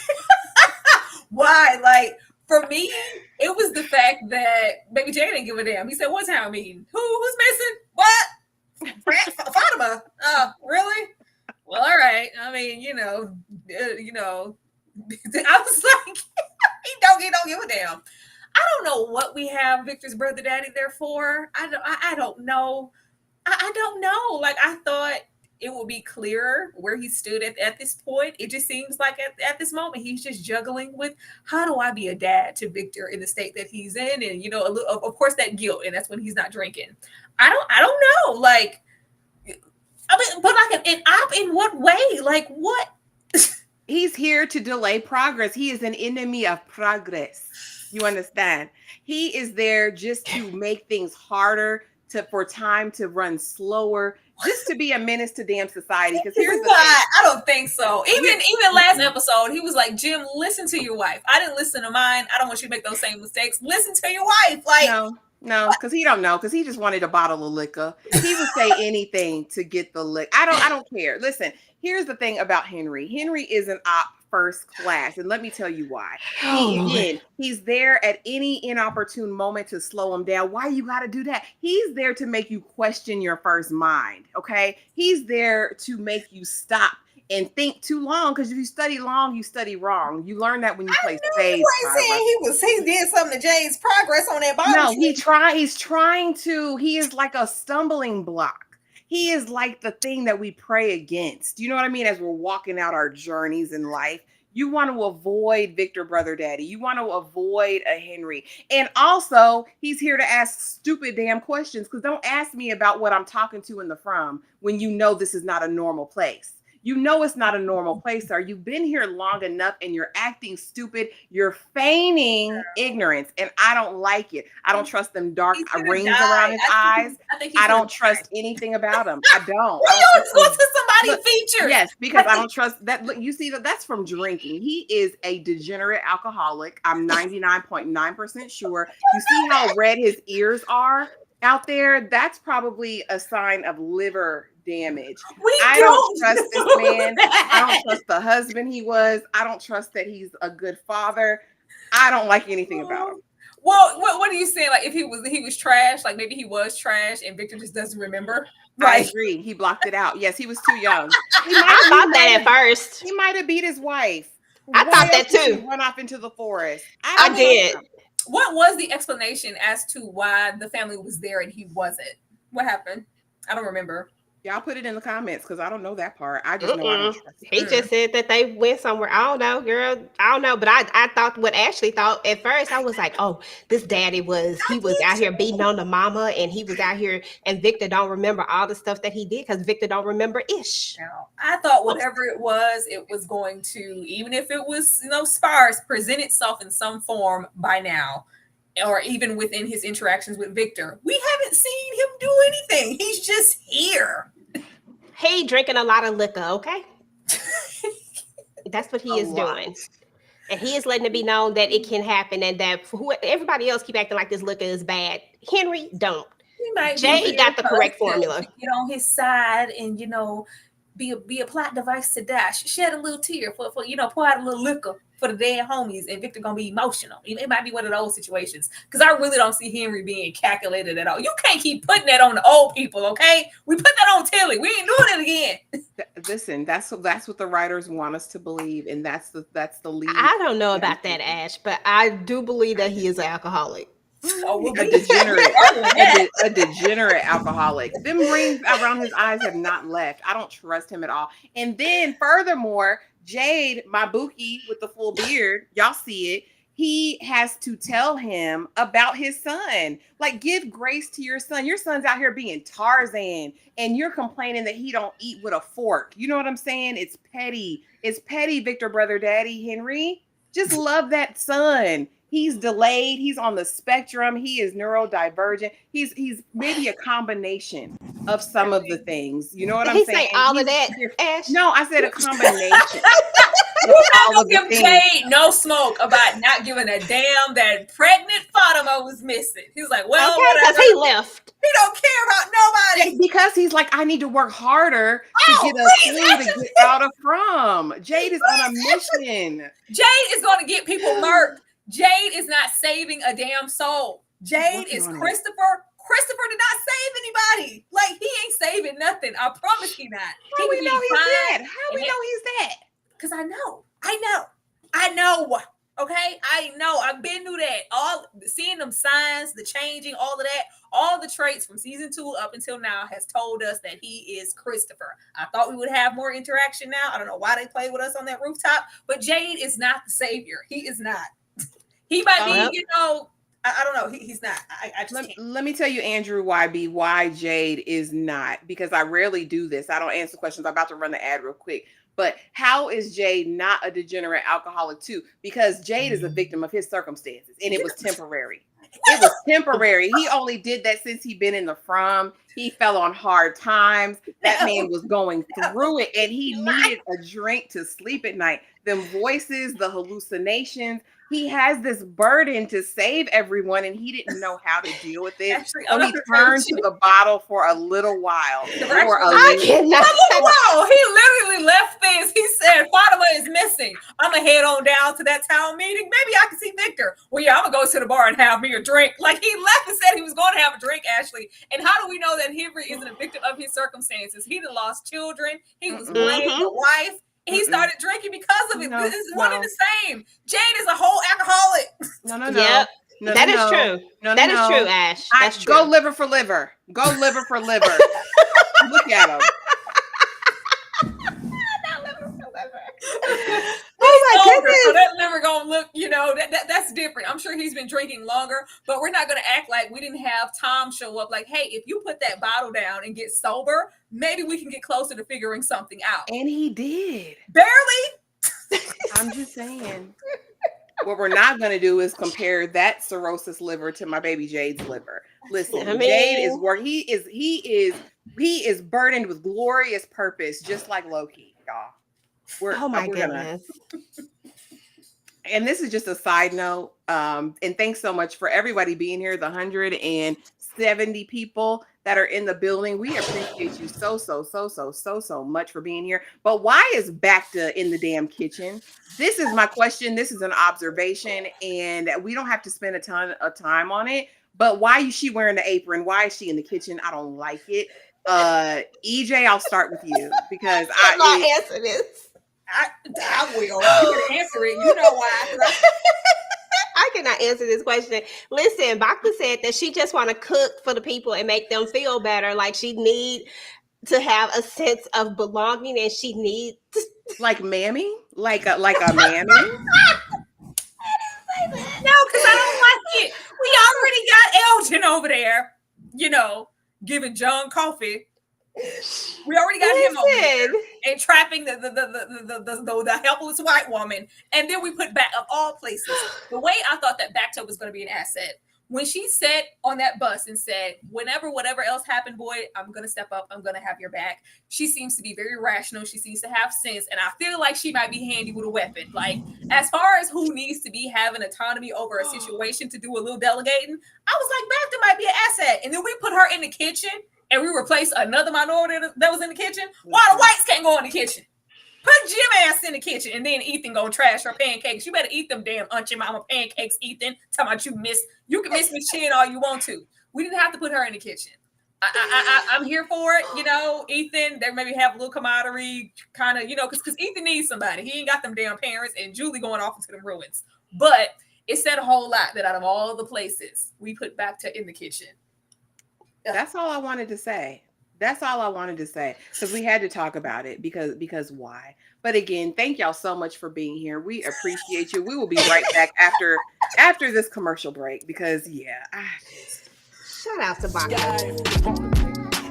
Why? Like, for me, it was the fact that Baby Jay didn't give a damn. He said, "What town meeting? Who's missing? What? Fatima? Oh, really? Well, all right. I mean, I was like, he don't give a damn. I don't know what we have Victor's brother daddy there for. I don't know. I don't know. Like, I thought it would be clearer where he stood at this point. It just seems like at this moment, he's just juggling with, how do I be a dad to Victor in the state that he's in? And, a little, of course, that guilt. And that's when he's not drinking. I don't know. Like, I mean, but like an op in what way? Like, what? He's here to delay progress. He is an enemy of progress. You understand? He is there just to make things harder, for time to run slower, just to be a menace to damn society. Because here's the thing. I don't think so. Even last episode, he was like, Jim, listen to your wife. I didn't listen to mine. I don't want you to make those same mistakes. Listen to your wife. Like, no, because he don't know, because he just wanted a bottle of liquor. He would say anything to get the liquor. I don't care. Listen, here's the thing about Henry. Henry is an op first class, and let me tell you why. He's there at any inopportune moment to slow him down. Why you got to do that? He's there to make you question your first mind, okay? He's there to make you stop and think too long, because if you study long, you study wrong. You learn that when you play spades. He did something to Jade's progress on that bottom. No, he's trying to. He is like a stumbling block. He is like the thing that we pray against. You know what I mean? As we're walking out our journeys in life, you want to avoid Victor Brother Daddy. You want to avoid a Henry. And also, he's here to ask stupid damn questions, because don't ask me about what I'm talking to in the from when you know this is not a normal place. You know it's not a normal place, sir. You've been here long enough and you're acting stupid. You're feigning ignorance, and I don't like it. I don't trust them dark rings around his eyes. I don't trust anything about him. I don't. Go to somebody feature. Yes, because I don't trust that. Look, you see that's from drinking. He is a degenerate alcoholic. I'm 99.9% sure. You see how red his ears are out there? That's probably a sign of liver damage. I don't trust this man. I don't trust the husband he was. I don't trust that he's a good father. I don't like anything about him. Well, what are you saying? Like, if he was trash, like maybe he was trash and Victor just doesn't remember? I agree. He blocked it out. Yes, he was too young. I thought that at first. He might have beat his wife. I thought that too. Run off into the forest. I did. What was the explanation as to why the family was there and he wasn't? What happened? I don't remember. Y'all put it in the comments, because I don't know that part. I just know I don't trust it. He just said that they went somewhere. I don't know, girl. I don't know. But I thought what Ashley thought at first. I was like, oh, this daddy was out here beating on the mama, and he was out here, and Victor don't remember all the stuff that he did, because Victor don't remember ish. I thought whatever it was going to, even if it was sparse, present itself in some form by now. Or even within his interactions with Victor. We haven't seen him do anything. He's just here. He drinking a lot of liquor, okay? That's what he is doing. And he is letting it be known that it can happen, and that everybody else keep acting like this liquor is bad. Henry don't. Jay got the correct formula. Get on his side and, be a plot device to dash, shed a little tear for pour out a little liquor for the dead homies, and Victor gonna be emotional. It might be one of those situations because I really don't see Henry being calculated at all. You can't keep putting that on the old people, okay? We put that on Tilly. We ain't doing it again. Listen, that's what the writers want us to believe, and that's the lead. I don't know about that, Ash, but I do believe that he is an alcoholic. A degenerate alcoholic. Them rings around his eyes have not left. I don't trust him at all. And then furthermore, Jade, my Buki with the full beard, y'all see it. He has to tell him about his son. Like, give grace to your son. Your son's out here being Tarzan, and you're complaining that he don't eat with a fork. You know what I'm saying? It's petty. It's petty, Victor, brother, daddy, Henry. Just love that son. He's delayed. He's on the spectrum. He is neurodivergent. He's maybe a combination of some of the things. You know what I'm saying? He say all of that, Ash? No, I said a combination. You're not gonna give Jade no smoke about not giving a damn that pregnant Fatima was missing. He was like, well, because he left. He don't care about nobody. Because he's like, I need to work harder to get us through to get out of from. Jade is on a mission. Jade is going to get people murked. Jade is not saving a damn soul. Jade is Christopher. Christopher did not save anybody. Like, he ain't saving nothing. I promise he not. How we know he's dead? How we know he's dead? Because I know. Okay, I know. I've been through that. All seeing them signs, the changing, all of that, all the traits from season 2 up until now has told us that he is Christopher. I thought we would have more interaction now. I don't know why they played with us on that rooftop, but Jade is not the savior. He is not. He might be, I don't know. He's not. I just let me tell you, Andrew YB, why Jade is not, because I rarely do this. I don't answer questions. I'm about to run the ad real quick. But how is Jade not a degenerate alcoholic too? Because Jade is a victim of his circumstances, and it was temporary. It was temporary. He only did that since he'd been in the from. He fell on hard times. That man was going through it, and he needed a drink to sleep at night. Them voices, the hallucinations. He has this burden to save everyone, and he didn't know how to deal with it. So he turned to the bottle for a little while. He literally left things. He said, Fatima is missing. I'm going to head on down to that town meeting. Maybe I can see Victor. Well, yeah, I'm going to go to the bar and have me a drink. Like, he left and said he was going to have a drink, Ashley. And how do we know that Henry isn't a victim of his circumstances? He done lost children. He was blamed the wife. He started drinking because of it. This is one and the same. Jade is a whole alcoholic. No. Yep. That is true. That is true, Ash. That's true. Go liver for liver. Go liver for liver. Look at him. Oh my goodness. So that liver gonna look, that's different. I'm sure he's been drinking longer, but we're not gonna act like we didn't have Tom show up. Like, hey, if you put that bottle down and get sober, maybe we can get closer to figuring something out. And he did. Barely. I'm just saying. What we're not going to do is compare that cirrhosis liver to my baby Jade's liver. Listen, Jade is he is burdened with glorious purpose, just like Loki, y'all. Oh my goodness. And this is just a side note. And thanks so much for everybody being here. The 170 people that are in the building. We appreciate you so much for being here. But why is Bakta in the damn kitchen? This is my question. This is an observation, and we don't have to spend a ton of time on it. But why is she wearing the apron? Why is she in the kitchen? I don't like it. EJ, I'll start with you because I'm not answer this. I will. You can answer it. You know why? I cannot answer this question. Listen, Bakta said that she just want to cook for the people and make them feel better. Like she need to have a sense of belonging, and she needs like mammy, like a mammy. No, because I don't like it. We already got Elgin over there, giving John coffee. We already got him over there and trapping the helpless white woman. And then we put back of all places. The way I thought that Bakta was going to be an asset. When she sat on that bus and said, whatever else happened, boy, I'm going to step up. I'm going to have your back. She seems to be very rational. She seems to have sense. And I feel like she might be handy with a weapon. Like, as far as who needs to be having autonomy over a situation to do a little delegating, I was like, Bakta might be an asset. And then we put her in the kitchen and we replace another minority that was in the kitchen, why the whites can't go in the kitchen? Put Jim ass in the kitchen, and then Ethan go trash her pancakes. You better eat them damn Aunt Your Mama pancakes, Ethan. Talking about you can miss Miss Chin all you want to. We didn't have to put her in the kitchen. I'm here for it, you know. Ethan, they maybe have a little camaraderie, kind of, you know, because Ethan needs somebody. He ain't got them damn parents, and Julie going off into the ruins. But it said a whole lot that out of all the places we put Bakta in the kitchen. That's all I wanted to say. That's all I wanted to say, because we had to talk about it because why? But again, thank y'all so much for being here. We appreciate you. We will be right back after this commercial break, because Shout out to Bakta.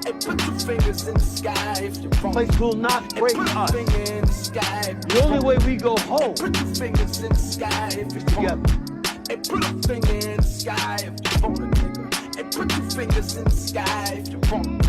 And put your fingers in the sky if you want. Place will not break us. The only way we go home. Put your fingers in the sky if you want. And put a finger in the sky if you want, nigga. And put your fingers in the sky if you want.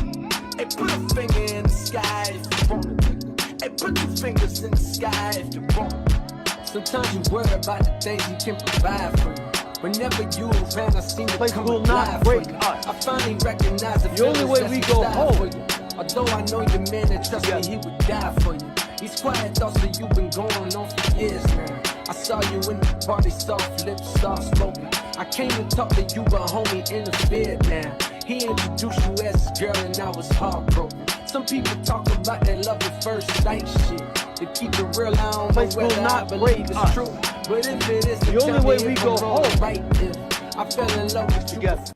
And put a finger in the sky if you want, nigga. And put your fingers in the sky if you want. Sometimes you worry about the things he can provide for you. Whenever you around, I seem to Place come will not break us. I finally recognize The only way we go home. Although I know your man, and trust me, he would die for you. These quiet thoughts that you've been going on for years now. I saw you in the party, soft lips, soft spoken. I came to talk to you, but homie interfered now. He introduced you as his girl, and I was heartbroken. Some people talk about that love at first sight shit. To keep it real, I don't Place know will whether I not believe break it's us. true. But if it is, The only way we go home. right if I fell in love with you. Together.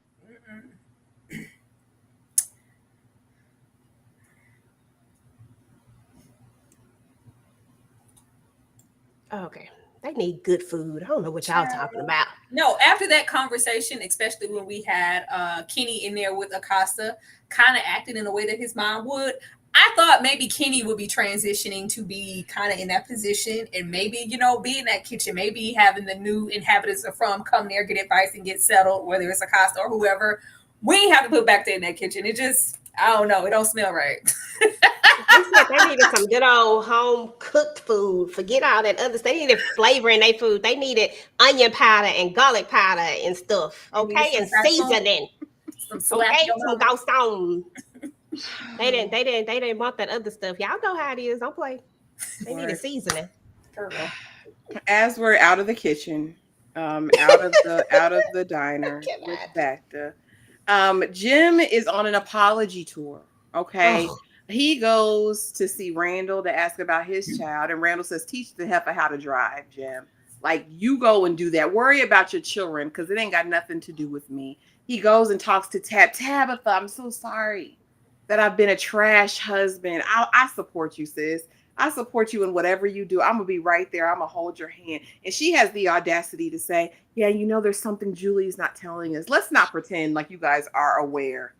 Okay. They need good food. I don't know what y'all talking about. No, after that conversation, especially when we had Kenny in there with Acosta, kind of acting in a way that his mom would, I thought maybe Kenny would be transitioning to be kind of in that position and maybe, you know, be in that kitchen, maybe having the new inhabitants of From come there, get advice and get settled, whether it's Acosta or whoever. We ain't have to put Bakta in that kitchen. It just, I don't know. It don't smell right. They needed some good old home cooked food. Forget all that other stuff. They needed flavor in their food. They needed onion powder and garlic powder and stuff. Okay, and seasoning. Okay, some ghost on. They didn't want that other stuff. Y'all know how it is. Don't play. They needed seasoning. As we're out of the kitchen, out of the diner with Bakta, Jim is on an apology tour. Okay. Oh. He goes to see Randall to ask about his child, and Randall says, "Teach the heifer how to drive, Jim. Like, you go and do that. Worry about your children, because it ain't got nothing to do with me." He goes and talks to Tabitha. "I'm so sorry that I've been a trash husband. I support you, sis. I support you in whatever you do. I'm going to be right there. I'm going to hold your hand." And she has the audacity to say, "Yeah, you know, there's something Julie's not telling us." Let's not pretend like you guys are aware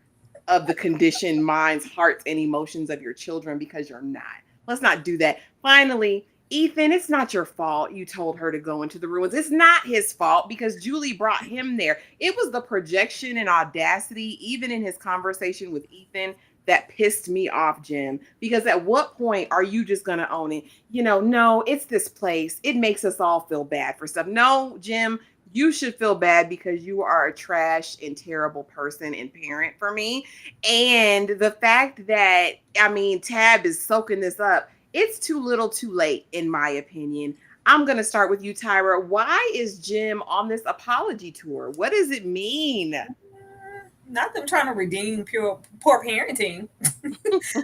of the conditioned minds, hearts, and emotions of your children, because you're not. Let's not do that. Finally, Ethan, it's not your fault you told her to go into the ruins. It's not his fault, because Julie brought him there. It was the projection and audacity, even in his conversation with Ethan, that pissed me off, Jim. Because at what point are you just going to own it? You know, no, it's this place. It makes us all feel bad for stuff. No, Jim, you should feel bad, because you are a trash and terrible person and parent for me. And the fact that, Tab is soaking this up, it's too little too late, in my opinion. I'm going to start with you, Tyra. Why is Jim on this apology tour? What does it mean? Not them trying to redeem poor parenting.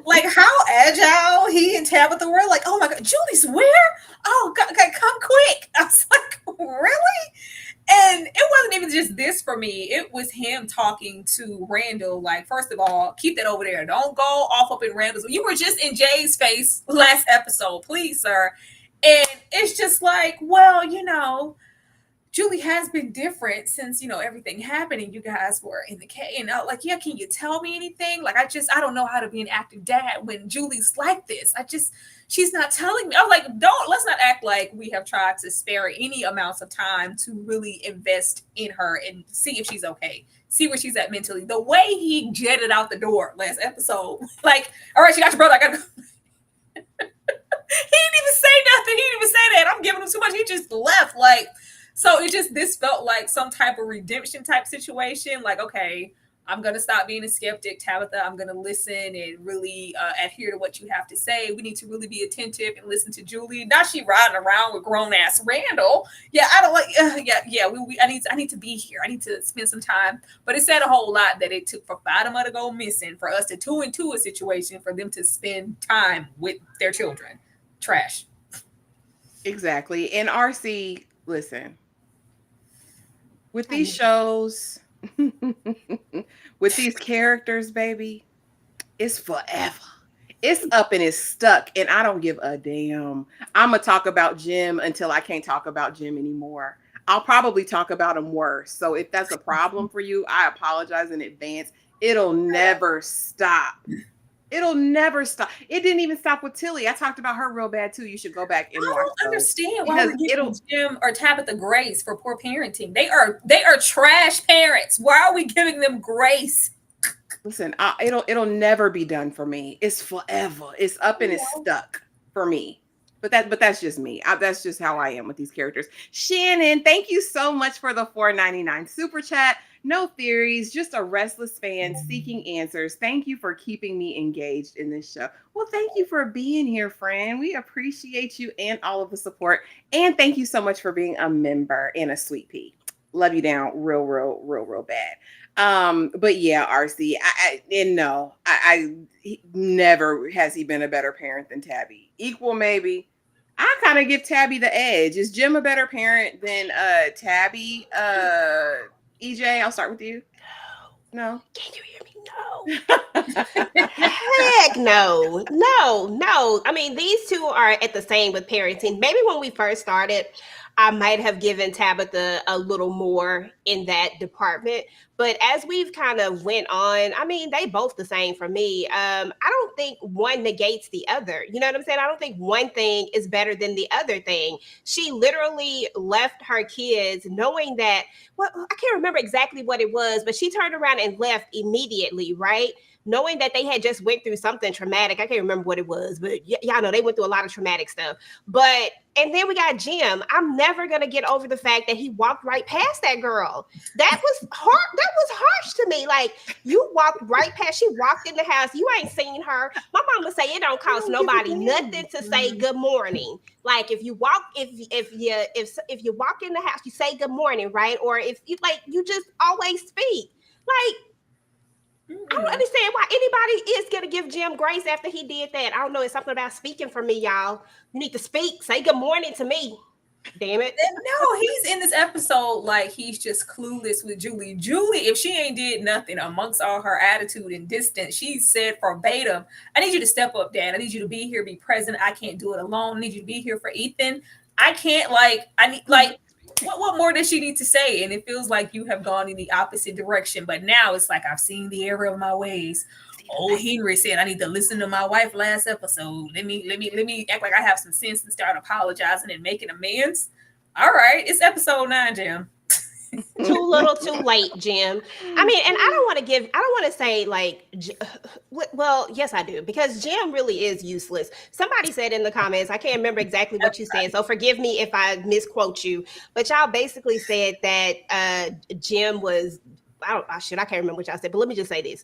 Like, how agile he and Tabitha were. Like, oh my God, Julie's where? Oh God, come quick. I was like, really? And it wasn't even just this for me. It was him talking to Randall. Like, first of all, keep that over there. Don't go off up in Randall's. You were just in Jay's face last episode, please, sir. And it's just like, well, you know, Julie has been different since, you know, everything happened and you guys were in the cave. And like, yeah, can you tell me anything? Like, I don't know how to be an active dad when Julie's like this. She's not telling me. I was like, let's not act like we have tried to spare any amounts of time to really invest in her and see if she's okay. See where she's at mentally. The way he jetted out the door last episode, like, all right, she got your brother. I gotta go. He didn't even say nothing. He didn't even say that. I'm giving him too much. He just left. Like, so this felt like some type of redemption type situation. Like, okay, I'm going to stop being a skeptic, Tabitha. I'm going to listen and really adhere to what you have to say. We need to really be attentive and listen to Julie. Now she riding around with grown ass Randall. Yeah, I don't like. I need to be here. I need to spend some time. But it said a whole lot that it took for Fatima to go missing, for us to 2-2 a situation, for them to spend time with their children. Trash. Exactly. And RC, listen, with these shows, with these characters, baby, it's forever. It's up and it's stuck, and I don't give a damn. I'm gonna talk about Jim until I can't talk about Jim anymore. I'll probably talk about him worse. So if that's a problem for you, I apologize in advance. It'll never stop. It'll never stop. It didn't even stop with Tilly. I talked about her real bad too. You should go back and watch. I don't understand why because we're giving Jim or Tabitha grace for poor parenting. They are trash parents. Why are we giving them grace? Listen, it'll never be done for me. It's forever. It's up and it's stuck for me. But that's just me. That's just how I am with these characters. Shannon, thank you so much for the $4.99 super chat. No theories, just a restless fan seeking answers. Thank you for keeping me engaged in this show. Well, thank you for being here, friend. We appreciate you and all of the support. And thank you so much for being a member and a sweet pea. Love you down real bad. But yeah, RC, he never has he been a better parent than Tabby. Equal, maybe. I kind of give Tabby the edge. Is Jim a better parent than Tabby? EJ, I'll start with you. No. Can you hear me? No. Heck no. I mean, these two are at the same with parenting. Maybe when we first started, I might have given Tabitha a little more in that department. But as we've kind of went on, I mean, they both the same for me. I don't think one negates the other. You know what I'm saying? I don't think one thing is better than the other thing. She literally left her kids knowing that, well, I can't remember exactly what it was, but she turned around and left immediately, right? Knowing that they had just went through something traumatic. I can't remember what it was, but y'all know they went through a lot of traumatic stuff. And then we got Jim. I'm never going to get over the fact that he walked right past that girl. That was hard. That was harsh to me. Like, you walked right past, she walked in the house. You ain't seen her. My mama say it don't cost nobody nothing to say good morning. Like, if you walk, if you walk in the house, you say good morning, right? Or if you you just always speak. Like, I don't understand why anybody is going to give Jim grace after he did that. I don't know. It's something about speaking for me, y'all. You need to speak. Say good morning to me. Damn it. No, he's in this episode like he's just clueless with Julie. Julie, if she ain't did nothing amongst all her attitude and distance, she said verbatim, I need you to step up, Dad. I need you to be here, be present. I can't do it alone. I need you to be here for Ethan. I can't what more does she need to say? And it feels like you have gone in the opposite direction. But now it's like, I've seen the error of my ways. Old Henry said, I need to listen to my wife last episode. Let me act like I have some sense and start apologizing and making amends. All right. It's episode 9, Jim. Too little, too late, Jim. I mean, and I don't want to say well, yes, I do, because Jim really is useless. Somebody said in the comments, I can't remember exactly what you said, so forgive me if I misquote you, but y'all basically said that Jim was, I can't remember what y'all said, but let me just say this.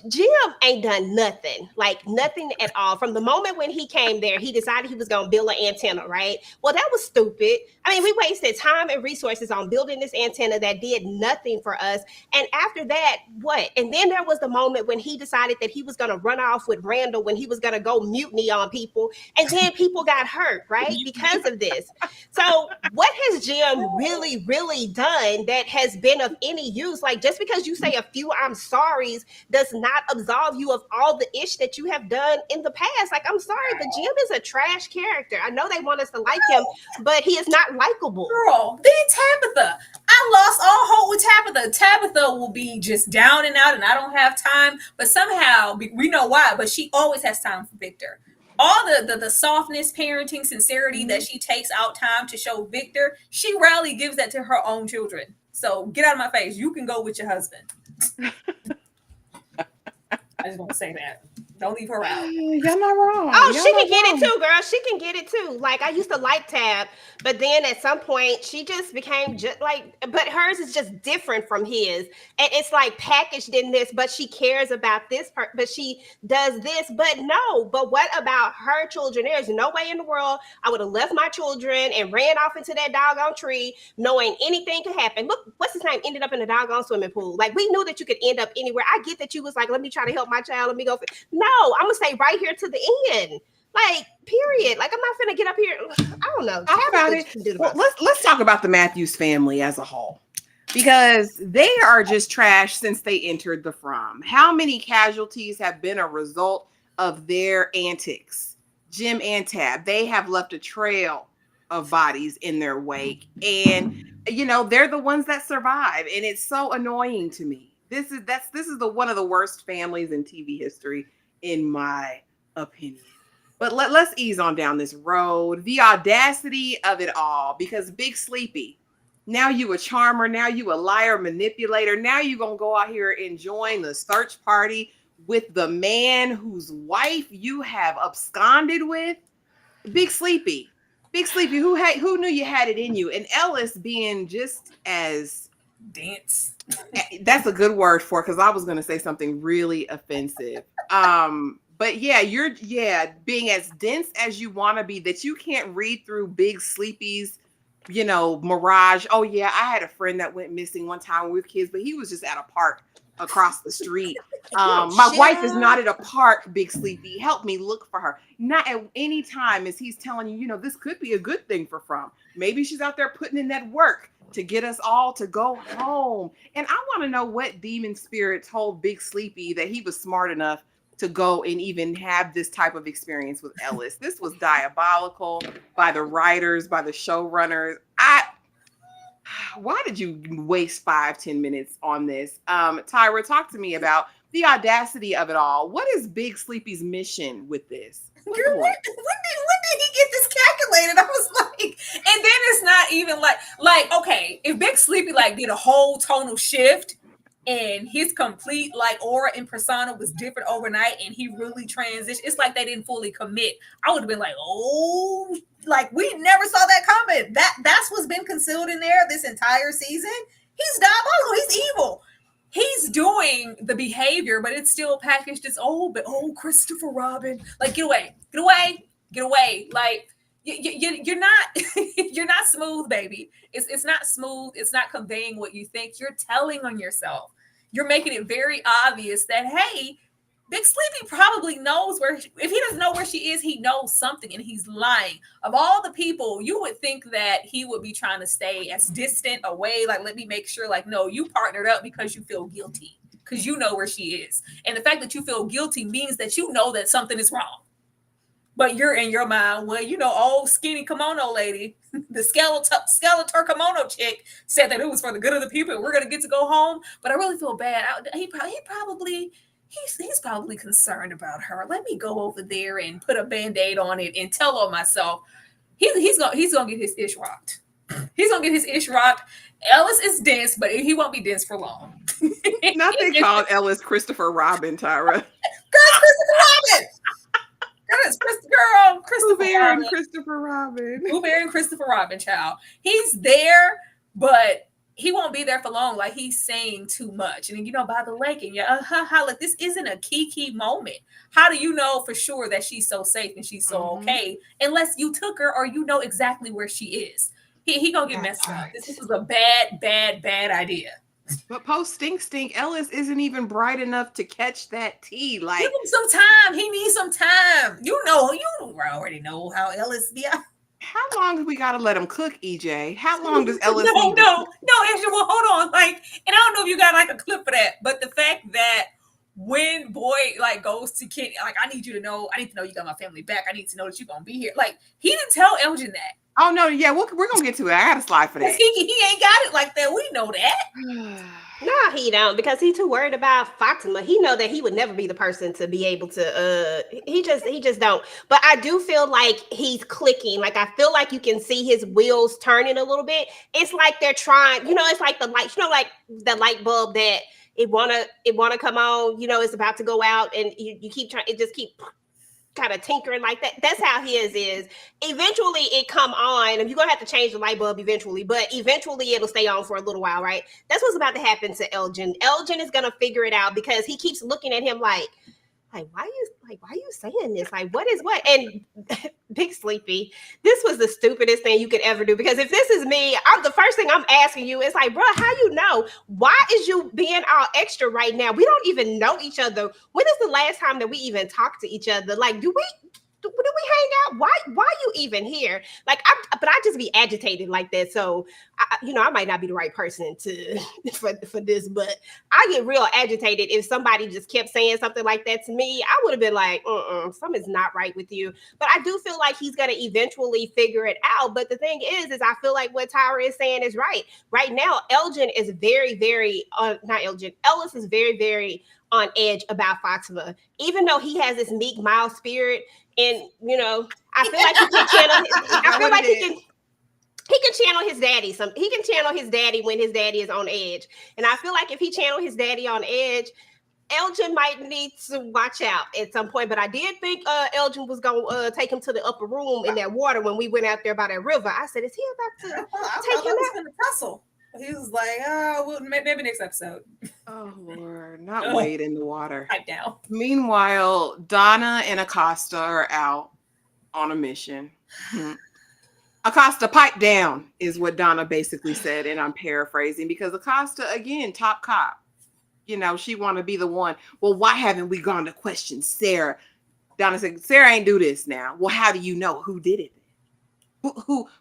Jim ain't done nothing, like nothing at all. From the moment when he came there, he decided he was going to build an antenna, right? Well, that was stupid. I mean, we wasted time and resources on building this antenna that did nothing for us. And after that, what? And then there was the moment when he decided that he was going to run off with Randall, when he was going to go mutiny on people. And then people got hurt, right? Because of this. So what has Jim really, really done that has been of any use? Like, just because you say a few I'm sorry's does not absolve you of all the ish that you have done in the past. Like, I'm sorry, but Jim is a trash character. I know they want us to like him, but he is not likable. Girl, then Tabitha. I lost all hope with Tabitha. Tabitha will be just down and out, and I don't have time. But somehow, we know why, but she always has time for Victor. All the softness, parenting, sincerity that she takes out time to show Victor, she rarely gives that to her own children. So get out of my face. You can go with your husband. I just want to say that. Don't leave her out. Y'all not wrong. Oh, Y'all she not can get wrong. it too, girl. She can get it too. Like I used to like Tab, but then at some point she just became just like. But hers is just different from his, and it's like packaged in this. But she cares about this part. But she does this. But no. But what about her children? There's no way in the world I would have left my children and ran off into that doggone tree, knowing anything could happen. Look, what's his name? Ended up in a doggone swimming pool. Like we knew that you could end up anywhere. I get that you was like, let me try to help my child. Let me go. No, I'm gonna stay right here to the end. Like, period. Like, I'm not finna get up here. I don't know. Talk about it. Well, let's talk about the Matthews family as a whole, because they are just trash since they entered the From. How many casualties have been a result of their antics? Jim and Tab, they have left a trail of bodies in their wake, and you know they're the ones that survive, and it's so annoying to me. This is the one of the worst families in TV history, in my opinion. But let's ease on down this road. The audacity of it all, because Big Sleepy, now you a charmer, now you a liar, manipulator, now you gonna go out here and join the search party with the man whose wife you have absconded with. Big Sleepy, who knew you had it in you, and Ellis being just as Dense. That's a good word for it, because I was going to say something really offensive. But yeah, you're being as dense as you want to be, that you can't read through Big Sleepy's, mirage. Oh yeah, I had a friend that went missing one time when we were kids, but he was just at a park across the street. My wife is not at a park, Big Sleepy. Help me look for her. Not at any time as he's telling you, this could be a good thing for From. Maybe she's out there putting in that work to get us all to go home. And I want to know what demon spirit told Big Sleepy that he was smart enough to go and even have this type of experience with Ellis. This was diabolical by the writers, by the showrunners. Why did you waste 5-10 minutes on this? Tyra, talk to me about the audacity of it all. What is Big Sleepy's mission with this? When did he get this calculated? I was like, and then it's not even like okay, if Big Sleepy did a whole tonal shift and his complete aura and persona was different overnight and he really transitioned, it's like they didn't fully commit. I would have been like, oh, we never saw that coming. That's what's been concealed in there this entire season. He's diabolical. He's evil. He's doing the behavior, but it's still packaged as Christopher Robin. Get away. You're not you're not smooth, baby. It's not smooth. It's not conveying what you think. You're telling on yourself. You're making it very obvious that, hey, Big Sleepy probably knows if he doesn't know where she is, he knows something and he's lying. Of all the people, you would think that he would be trying to stay as distant away. Let me make sure, no, you partnered up because you feel guilty, because you know where she is. And the fact that you feel guilty means that you know that something is wrong. But you're in your mind, old skinny kimono lady, the Skeletor kimono chick said that it was for the good of the people. We're going to get to go home. But I really feel bad. He's probably concerned about her. Let me go over there and put a Band-Aid on it and tell on myself. He's gonna get his ish rocked. He's gonna get his ish rocked. Ellis is dense, but he won't be dense for long. Nothing called Ellis Christopher Robin, Tyra. Christopher Robin. Christopher Robin. Blueberry and Christopher Robin, child. He's there, but he won't be there for long. He's saying too much. And by the lake, and this isn't a key moment. How do you know for sure that she's so safe and she's so okay? Unless you took her or you know exactly where she is. He gonna get messed up. This is a bad idea. But post stink, Ellis isn't even bright enough to catch that tea. Give him some time. He needs some time. You already know how Ellis be. How long do we gotta let him cook, EJ? How long does Ellis No, Angela, well, hold on. And I don't know if you got a clip for that, but the fact that when Boy goes to Kenny, I need to know you got my family back. I need to know that you're gonna be here. He didn't tell Elgin that. Oh no, yeah, we're gonna get to it. I got a slide for that. He ain't got it like that. We know that. No, he don't, because he's too worried about Fatima. He know that he would never be the person to be able to. He just don't. But I do feel like he's clicking. I feel like you can see his wheels turning a little bit. It's like they're trying. It's like the light. The light bulb that it wanna come on, it's about to go out, and you keep trying, it just keep kind of tinkering like that. That's how his is. Eventually it come on, and you're gonna have to change the light bulb eventually, but eventually it'll stay on for a little while, right? That's what's about to happen to Elgin. Elgin is gonna figure it out because he keeps looking at him like why are you saying this? Like, what is what? And Big Sleepy, this was the stupidest thing you could ever do. Because if this is me, the first thing I'm asking you is like, bro, how you know? Why is you being all extra right now? We don't even know each other. When is the last time that we even talked to each other? Like, do we hang out? Why you even here? Like, but I just be agitated like that. So, I might not be the right person to for this, but I get real agitated if somebody just kept saying something like that to me. I would have been like, something's not right with you. But I do feel like he's gonna eventually figure it out. But the thing is I feel like what Tyra is saying is right. Right now, Elgin is very, very not Elgin. Ellis is very, very on edge about Fatima, even though he has this meek, mild spirit. And I feel like he can channel. I feel like he can channel his daddy. He can channel his daddy when his daddy is on edge. And I feel like if he channel his daddy on edge, Elgin might need to watch out at some point. But I did think Elgin was gonna take him to the upper room in that water when we went out there by that river. I said, is he about to take him out? Gonna tussle. He was like, well, maybe next episode. Oh, Lord, not wade in the water. Pipe down. Meanwhile, Donna and Acosta are out on a mission. Acosta, pipe down, is what Donna basically said, and I'm paraphrasing, because Acosta, again, top cop. She want to be the one. Well, why haven't we gone to question Sarah? Donna said, Sarah ain't do this now. Well, how do you know who did it?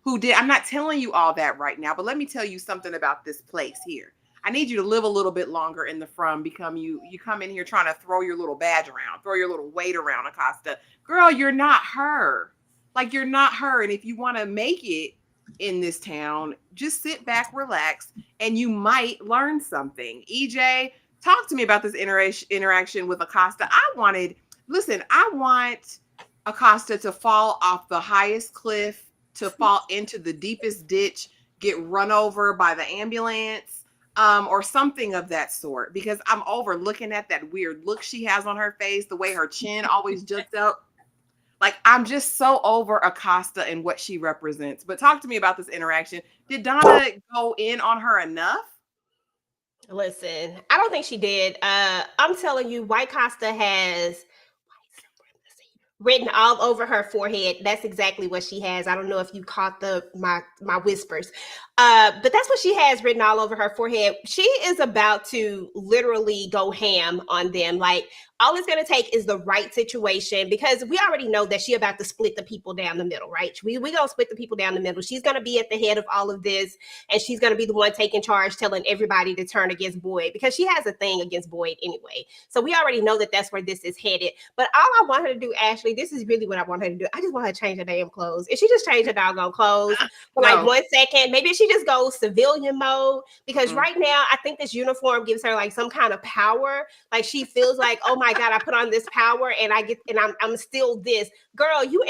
Who did? I'm not telling you all that right now, but let me tell you something about this place here. I need you to live a little bit longer in the from. You come in here trying to throw your little badge around, throw your little weight around, Acosta. Girl, you're not her. Like, you're not her. And if you want to make it in this town, just sit back, relax, and you might learn something. EJ, talk to me about this interaction with Acosta. I want Acosta to fall off the highest cliff, to fall into the deepest ditch, get run over by the ambulance, or something of that sort, because I'm over looking at that weird look she has on her face, the way her chin always juts up. Like, I'm just so over Acosta and what she represents. But talk to me about this interaction. Did Donna go in on her enough? Listen, I don't think she did. I'm telling you, White Costa has written all over her forehead. That's exactly what she has. I don't know if you caught my whispers, but that's what she has written all over her forehead. She is about to literally go ham on them. Like, all it's going to take is the right situation, because we already know that she about to split the people down the middle, right? We going to split the people down the middle. She's going to be at the head of all of this, and she's going to be the one taking charge, telling everybody to turn against Boyd, because she has a thing against Boyd anyway. So we already know that that's where this is headed. But all I want her to do, Ashley, this is really what I want her to do. I just want her to change her damn clothes. If she just change her doggone clothes for like 1 second, maybe if she just goes civilian mode, because right now I think this uniform gives her like some kind of power. Like, she feels like, oh my God, I put on this power and I'm still this. Girl, you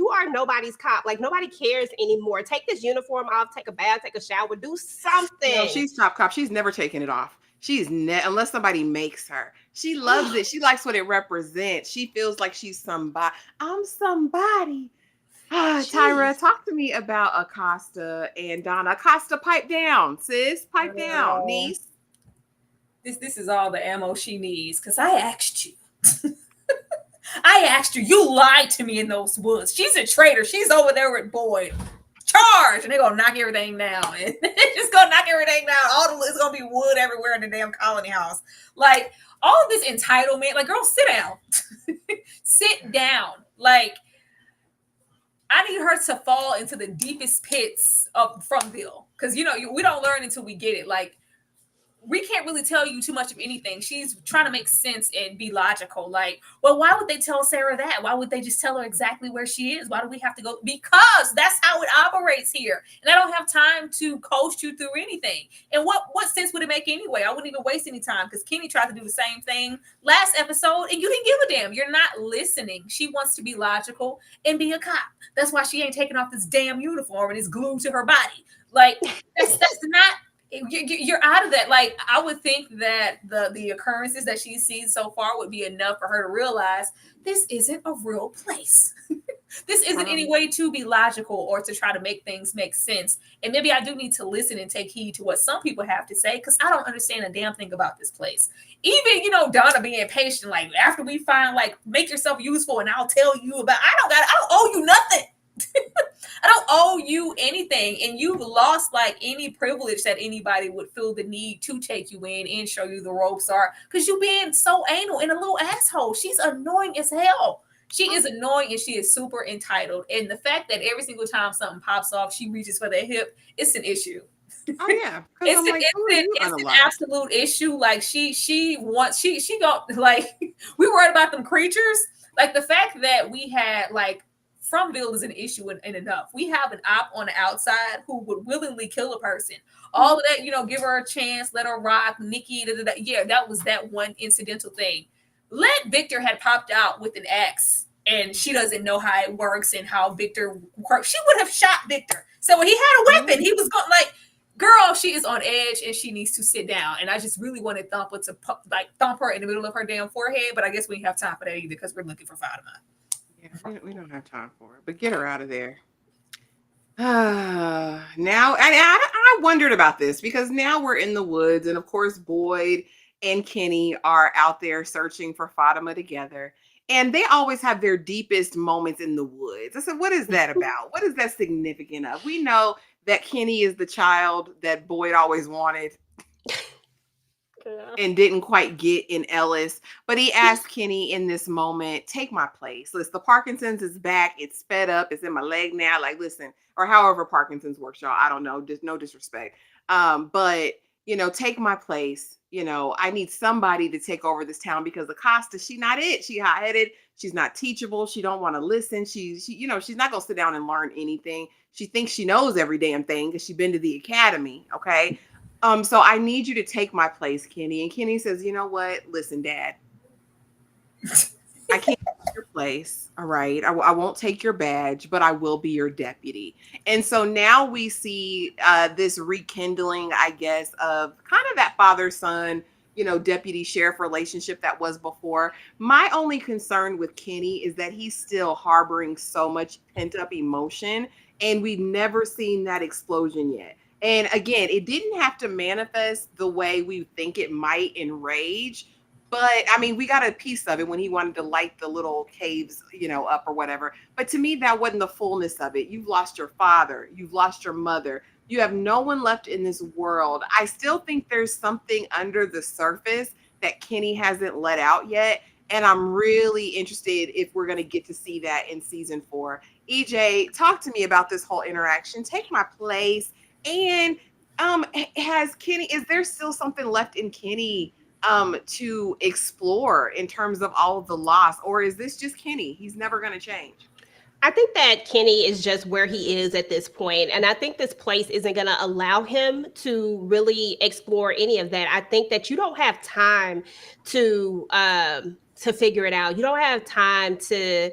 are nobody's cop. Like, nobody cares anymore. Take this uniform off, take a bath, take a shower, do something. No, she's top cop. She's never taken it off. She's unless somebody makes her. She loves it. She likes what it represents. She feels like she's somebody. I'm somebody. Tyra, talk to me about Acosta and Donna. Acosta, pipe down, sis. Pipe down, niece. This is all the ammo she needs, because I asked you. I asked you. You lied to me in those woods. She's a traitor. She's over there with Boyd. Charge! And they're going to knock everything down. And they're just going to knock everything down. It's going to be wood everywhere in the damn colony house. Like, all of this entitlement. Like, girl, sit down. Sit down. Like, I need her to fall into the deepest pits of Fromville. Because, we don't learn until we get it. Like, we can't really tell you too much of anything. She's trying to make sense and be logical. Like, well, why would they tell Sarah that? Why would they just tell her exactly where she is? Why do we have to go? Because that's how it operates here. And I don't have time to coach you through anything. And what sense would it make anyway? I wouldn't even waste any time, because Kenny tried to do the same thing last episode and you didn't give a damn. You're not listening. She wants to be logical and be a cop. That's why she ain't taking off this damn uniform and it's glued to her body. Like, that's not you're out of that. Like, I would think that the occurrences that she's seen so far would be enough for her to realize this isn't a real place. This isn't any way to be logical or to try to make things make sense. And maybe I do need to listen and take heed to what some people have to say, because I don't understand a damn thing about this place. Even, Donna being patient, like, after we find, like, make yourself useful and I'll tell you about, I don't owe you nothing. I don't owe you anything. And you've lost, like, any privilege that anybody would feel the need to take you in and show you the ropes are, because you being so anal and a little asshole. She's annoying as hell. She is annoying and she is super entitled. And the fact that every single time something pops off, she reaches for their hip, it's an issue. Oh yeah, it's an absolute issue. Like she don't, like, we worried about them creatures. Like, the fact that we had, like, Fromville is an issue and enough. We have an op on the outside who would willingly kill a person. All of that, give her a chance, let her rock, Nikki. Yeah, that was that one incidental thing. Let Victor had popped out with an axe and she doesn't know how it works and how Victor works. She would have shot Victor. So when he had a weapon, he was going, like, girl, she is on edge and she needs to sit down. And I just really wanted Thumper to, like, thump her in the middle of her damn forehead. But I guess we didn't have time for that either because we're looking for Fatima. Yeah, we don't have time for it. But get her out of there. Now, I wondered about this because now we're in the woods. And, of course, Boyd and Kenny are out there searching for Fatima together. And they always have their deepest moments in the woods. I said, what is that about? What is that significant of? We know that Kenny is the child that Boyd always wanted and didn't quite get in Ellis. But he asked Kenny in this moment, take my place. Listen, the Parkinson's is back. It's sped up. It's in my leg now. Like, listen, or however Parkinson's works, y'all. I don't know. Just no disrespect. But, take my place. I need somebody to take over this town because Acosta, she not it. She hot-headed. She's not teachable. She don't want to listen. She's not going to sit down and learn anything. She thinks she knows every damn thing because she's been to the academy. Okay. So I need you to take my place, Kenny. And Kenny says, you know what? Listen, Dad, I can't take your place. All right. I won't take your badge, but I will be your deputy. And so now we see this rekindling, I guess, of kind of that father-son, deputy sheriff relationship that was before. My only concern with Kenny is that he's still harboring so much pent-up emotion, and we've never seen that explosion yet. And again, it didn't have to manifest the way we think it might in Rage. But I mean, we got a piece of it when he wanted to light the little caves, up or whatever. But to me, that wasn't the fullness of it. You've lost your father. You've lost your mother. You have no one left in this world. I still think there's something under the surface that Kenny hasn't let out yet. And I'm really interested if we're going to get to see that in season 4. EJ, talk to me about this whole interaction. Take my place. And is there still something left in Kenny to explore in terms of all of the loss, or is this just Kenny? He's never going to change. I think that Kenny is just where he is at this point. And I think this place isn't going to allow him to really explore any of that. I think that you don't have time to figure it out. You don't have time to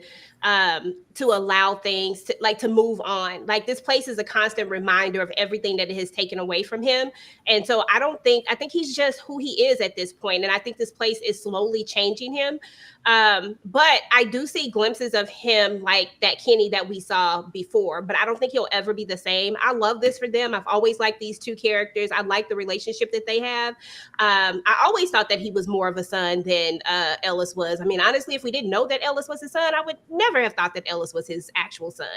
allow things to move on. Like, this place is a constant reminder of everything that it has taken away from him. And so I think he's just who he is at this point. And I think this place is slowly changing him. But I do see glimpses of him, like that Kenny that we saw before, but I don't think he'll ever be the same. I love this for them. I've always liked these two characters. I like the relationship that they have. I always thought that he was more of a son than Ellis was. I mean, honestly, if we didn't know that Ellis was his son, I would never have thought that Ellis was his actual son.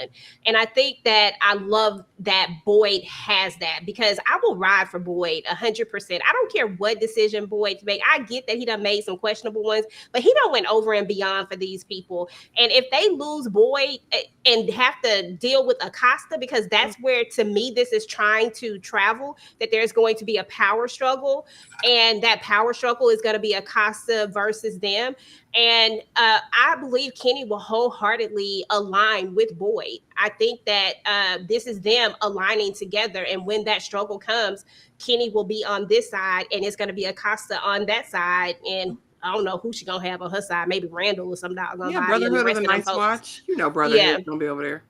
And I think that I love that Boyd has that, because I will ride for Boyd 100%. I don't care what decision Boyd's make. I get that he done made some questionable ones, but he done went over and beyond for these people. And if they lose Boyd and have to deal with Acosta, because that's where, to me, this is trying to travel, that there's going to be a power struggle, and that power struggle is going to be Acosta versus them. And I believe Kenny will wholeheartedly align with Boyd. I think that this is them aligning together. And when that struggle comes, Kenny will be on this side, and it's going to be Acosta on that side. And I don't know who she's gonna have on her side. Maybe Randall or some dog. Yeah, Brotherhood of the Night's Watch. Brotherhood gonna be over there.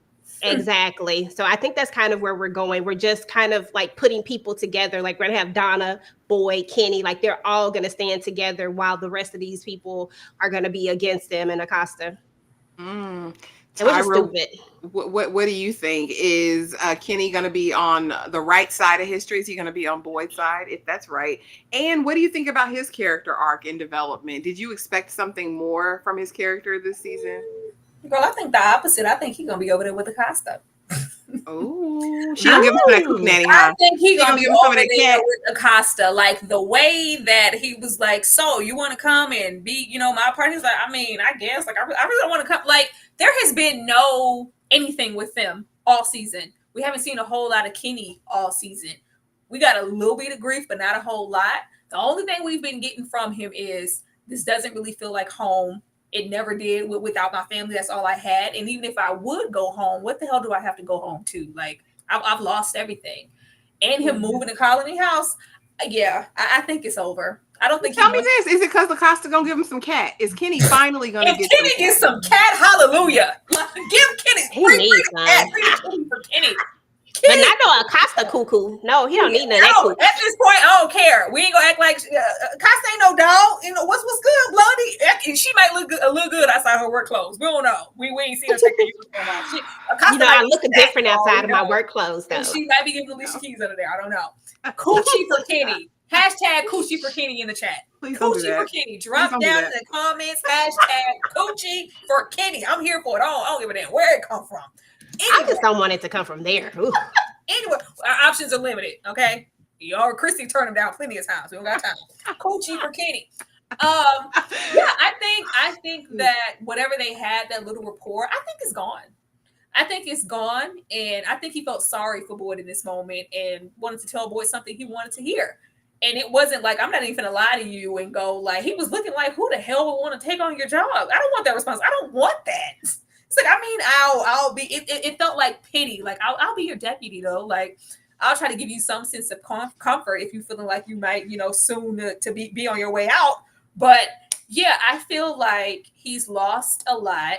Exactly. So I think that's kind of where we're going. We're just kind of like putting people together. Like we're gonna have Donna, Boyd, Kenny, like they're all gonna stand together while the rest of these people are gonna be against them and Acosta. Mm. And which is Tyra, stupid. what do you think? Is Kenny going to be on the right side of history? Is he going to be on Boyd's side, if that's right? And what do you think about his character arc and development? Did you expect something more from his character this season? Girl, I think the opposite. I think he's gonna be over there with Acosta. Oh, she gonna give him some of that cook nanny, huh? I think he's gonna She be give him some over of that there cat. with Acosta. Like the way that he was like, so you want to come and be, my partner? He's like, I mean, I guess. Like, I really don't want to come. Like, there has been no anything with them all season. We haven't seen a whole lot of Kenny all season. We got a little bit of grief, but not a whole lot. The only thing we've been getting from him is this doesn't really feel like home. It never did without my family. That's all I had. And even if I would go home, what the hell do I have to go home to? Like, I've lost everything. And him moving to Colony House, yeah, I think it's over. I don't think. Tell me this: is it because Acosta gonna give him some cat? Is Kenny finally gonna if Kenny gets some cat, hallelujah! Give Kenny. He needs some. Cat. Free for Kenny. But not no Acosta cuckoo. No, he don't need none of that cuckoo. At this point, I don't care. We ain't gonna act like Acosta ain't no dog. What's good, Bloody? She might look good, a little good outside her work clothes. We don't know. We ain't seen her take the uniform off. I look different outside of my work clothes, though. And she might be giving Alicia keys under there. I don't know. Coochie for Kenny. Hashtag Coochie for Kenny in the chat. Please don't do Coochie that. for Kenny. Drop down in the comments. Hashtag Coochie for Kenny. I'm here for it. I don't give a damn where it come from. Anyway. I just don't want it to come from there. Ooh. Anyway, our options are limited. Okay, Christy turned them down plenty of times. We don't got time. Coochie for Kenny. Yeah, I think that whatever they had, that little rapport, I think is gone. I think it's gone, and I think he felt sorry for Boyd in this moment and wanted to tell Boyd something he wanted to hear. And it wasn't like, I'm not even gonna lie to you and go like, he was looking like, who the hell would want to take on your job? I don't want that response. I don't want that. It's like, I mean, I'll be. It felt like pity. Like I'll be your deputy though. Like I'll try to give you some sense of comfort if you're feeling like you might, soon to be on your way out. But yeah, I feel like he's lost a lot.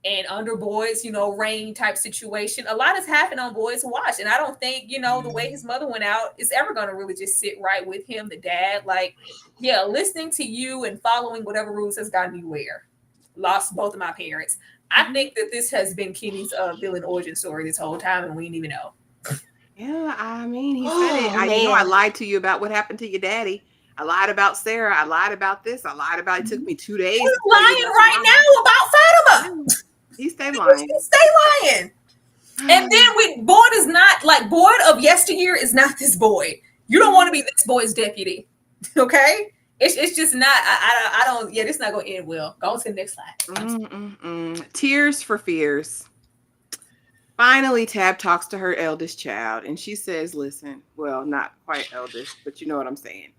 And under Boyd's, reign type situation, a lot has happened on Boyd's watch. And I don't think, the way his mother went out is ever going to really just sit right with him, the dad. Like, yeah, listening to you and following whatever rules has gotten me where. Lost both of my parents. I think that this has been Kenny's villain origin story this whole time, and we didn't even know. Yeah, I mean, he said it. I lied to you about what happened to your daddy. I lied about Sarah. I lied about this. I lied about it took me 2 days. He's lying right now about Fatima. He stay lying. He stay lying. And then Boyd is not like Boyd of yesteryear is not this Boyd. You don't want to be this Boyd's deputy. Okay? It's just not. I don't. Yeah, this is not going to end well. Go on to the next slide. Tears for fears. Finally, Tab talks to her eldest child, and she says, "Listen, well, not quite eldest, but you know what I'm saying.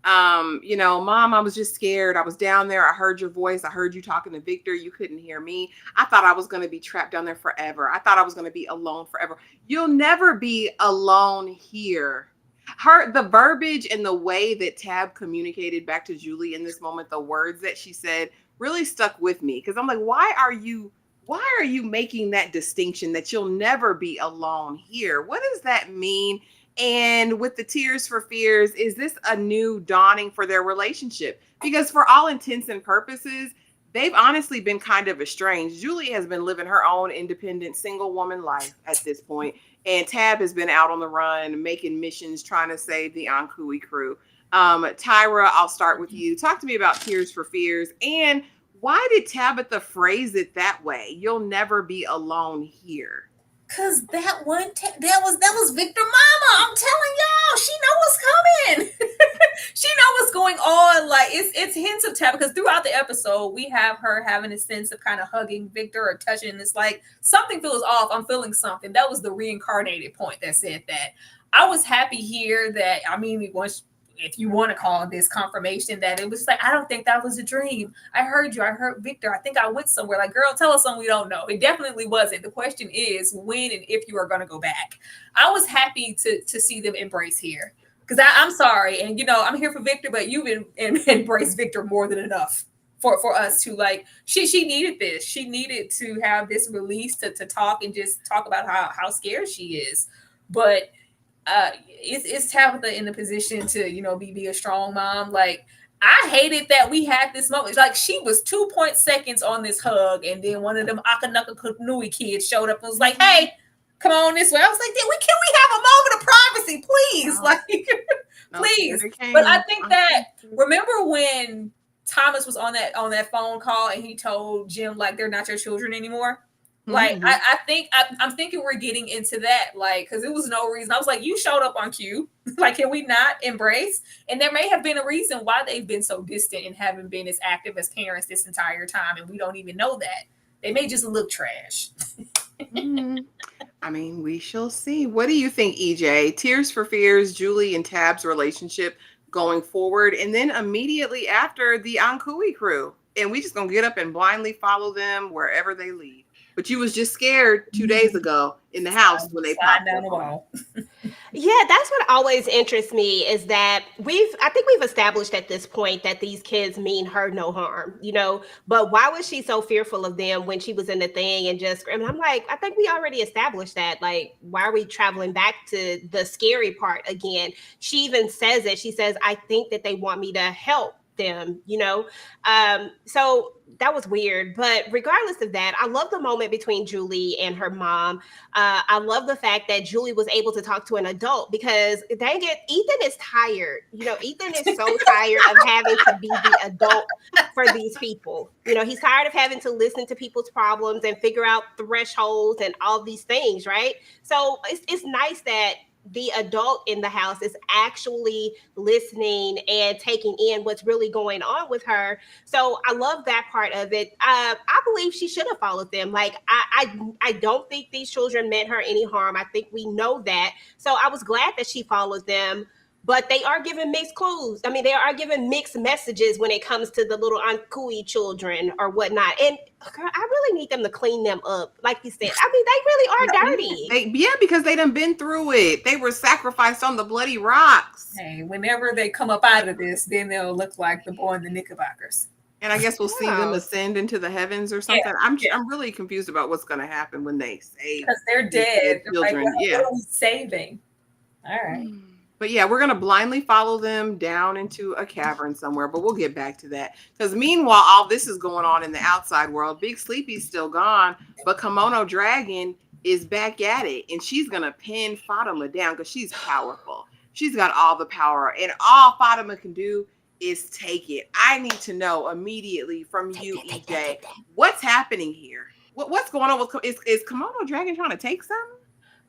Mom, I was just scared. I was down there. I heard your voice. I heard you talking to Victor. You couldn't hear me. I thought I was going to be trapped down there forever. I thought I was going to be alone forever. You'll never be alone here." The verbiage and the way that Tab communicated back to Julie in this moment, the words that she said really stuck with me. Because I'm like, why are you making that distinction that you'll never be alone here? What does that mean? And with the tears for fears, is this a new dawning for their relationship? Because for all intents and purposes, they've honestly been kind of estranged. Julie has been living her own independent single woman life at this point. And Tab has been out on the run, making missions, trying to save the Ankui crew. Tyra, I'll start with you. Talk to me about tears for fears. And why did Tabitha phrase it that way? You'll never be alone here. Cause that was Victor Mama. I'm telling y'all, she know what's coming. She know what's going on. Like it's hints of Tab, because throughout the episode we have her having a sense of kind of hugging Victor or touching, and it's like something feels off. I'm feeling something. That was the reincarnated point that said that. I was happy here that, I mean, once, if you want to call this confirmation, that it was like, I don't think that was a dream. I heard you. I heard Victor. I think I went somewhere. Like, girl, tell us something we don't know. It definitely wasn't. The question is when and if you are going to go back. I was happy to see them embrace here, because I'm sorry. And, I'm here for Victor, but you've embraced Victor more than enough for us to like, she needed this. She needed to have this release to talk and just talk about how scared she is. But it's Tabitha in the position to, you know, be a strong mom. Like, I hated that we had this moment. Like, she was 2.2 seconds on this hug, and then one of them Akanuka Kanui kids showed up and was like, "Hey, come on this way." I was like, can we have a moment of privacy, please? No. Like, No, please. here they came. But I think that, remember when Thomas was on that phone call and he told Jim, like, they're not your children anymore? Like, Mhm. I'm thinking we're getting into that, like, because it was no reason. I was like, you showed up on cue. Like, can we not embrace? And there may have been a reason why they've been so distant and haven't been as active as parents this entire time, and we don't even know that. They may just look trash. Mhm. I mean, we shall see. What do you think, EJ? Tears for Fears, Julie and Tab's relationship going forward, and then immediately after the Ankui crew, and we just gonna get up and blindly follow them wherever they lead. But you was just scared 2 days ago in the house when they Slide popped down up the on. wall. Yeah, that's what always interests me is that I think we've established at this point that these kids mean her no harm, you know, but why was she so fearful of them when she was in the thing and just screaming? I'm like, I think we already established that. Like, why are we traveling back to the scary part again? She even says it. She says, I think that they want me to help them, you know? So that was weird. But regardless of that, I love the moment between Julie and her mom. I love the fact that Julie was able to talk to an adult because, dang it, Ethan is tired. You know, Ethan is so tired of having to be the adult for these people. You know, he's tired of having to listen to people's problems and figure out thresholds and all these things, right? So it's nice that the adult in the house is actually listening and taking in what's really going on with her. So I love that part of it. I believe she should have followed them. Like, I don't think these children meant her any harm. I think we know that. So I was glad that she followed them. But they are giving mixed clues. I mean, they are giving mixed messages when it comes to the little Ankui children or whatnot. And girl, I really need them to clean them up. Like you said, I mean, they really are dirty. Because they done been through it. They were sacrificed on the bloody rocks. Hey, whenever they come up out of this, then they'll look like the boy in the Knickerbockers. And I guess we'll see them Wow. ascend into the heavens or something. Yeah. I'm really confused about what's going to happen when they save Because they're these dead. They're like, children. what are we saving? All right. But yeah, we're going to blindly follow them down into a cavern somewhere, but we'll get back to that. Because meanwhile, all this is going on in the outside world. Big Sleepy's still gone, but Kimono Dragon is back at it. And she's going to pin Fatima down because she's powerful. She's got all the power. And all Fatima can do is take it. I need to know immediately from you, EJ, what's happening here? What's going on with is Kimono Dragon trying to take something?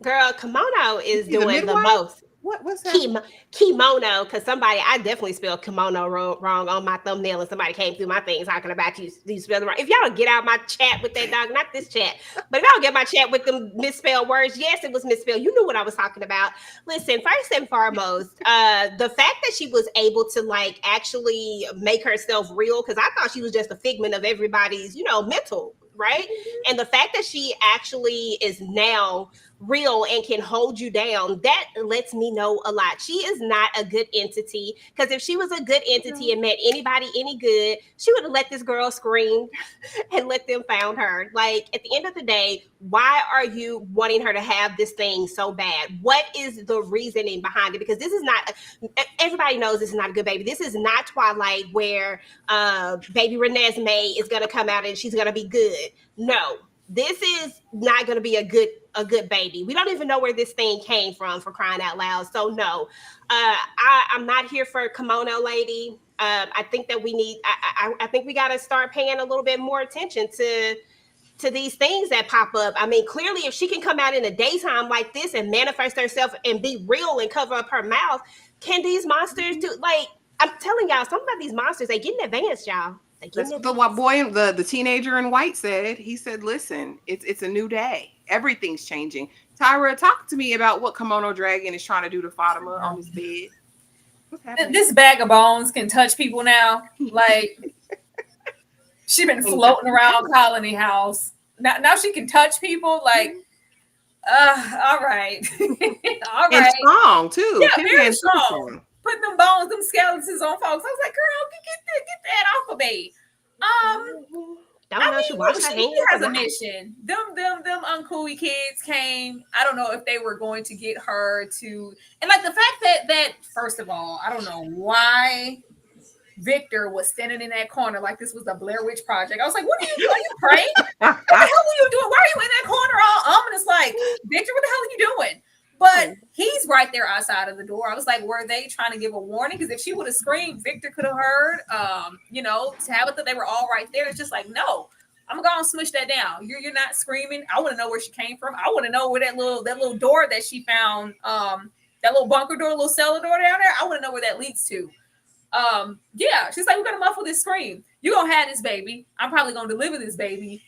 Girl, Kimono is the doing the midwife? most. What's happening? Kimono, because I definitely spelled kimono wrong on my thumbnail, and somebody came through my thing talking about you spelled it wrong. If y'all don't get out my chat with that dog, not this chat, but if y'all don't get my chat with them misspelled words, yes, it was misspelled. You knew what I was talking about. Listen, first and foremost, the fact that she was able to like actually make herself real, because I thought she was just a figment of everybody's, mental, right? And the fact that she actually is now real and can hold you down, that lets me know a lot. She is not a good entity, because if she was a good entity and meant anybody any good, she would have let this girl scream and let them found her. Like, at the end of the day, why are you wanting her to have this thing so bad? What is the reasoning behind it? Because this is not, everybody knows this is not a good baby. This is not Twilight where baby Renesmee is going to come out and she's going to be good. No, this is not going to be a good baby. We don't even know where this thing came from, for crying out loud. So no, I'm not here for Kimono Lady. I think that I think we got to start paying a little bit more attention to these things that pop up. I mean, clearly, if she can come out in the daytime like this and manifest herself and be real and cover up her mouth, can these monsters do? Like, I'm telling y'all, something about these monsters, they getting advanced, y'all. That's what the boy, the teenager in white said. He said, "Listen, it's a new day. Everything's changing." Tyra, talk to me about what Kimono Dragon is trying to do to Fatima on his bed. What's happening? This bag of bones can touch people now. Like, she been floating around Colony House. Now she can touch people. Like, all right, all right, and strong too. Yeah, very strong. Putting them bones, them skeletons on folks. I was like, girl, get that off of me. Don't know. She washed her She hands. has a mission. Them uncooey kids came. I don't know if they were going to get her to, and like the fact that first of all, I don't know why Victor was standing in that corner like this was a Blair Witch Project. I was like, what are you praying? What the hell are you doing? Why are you in that corner all ominous? Like, Victor, what the hell are you doing? But he's right there outside of the door. I was like, were they trying to give a warning? Because if she would have screamed, Victor could have heard. Tabitha, they were all right there. It's just like, no, I'm gonna smush that down. You're not screaming. I want to know where she came from. I want to know where that little door that she found, that little bunker door, little cellar door down there. I want to know where that leads to. She's like, we're gonna muffle this scream. You're gonna have this baby. I'm probably gonna deliver this baby.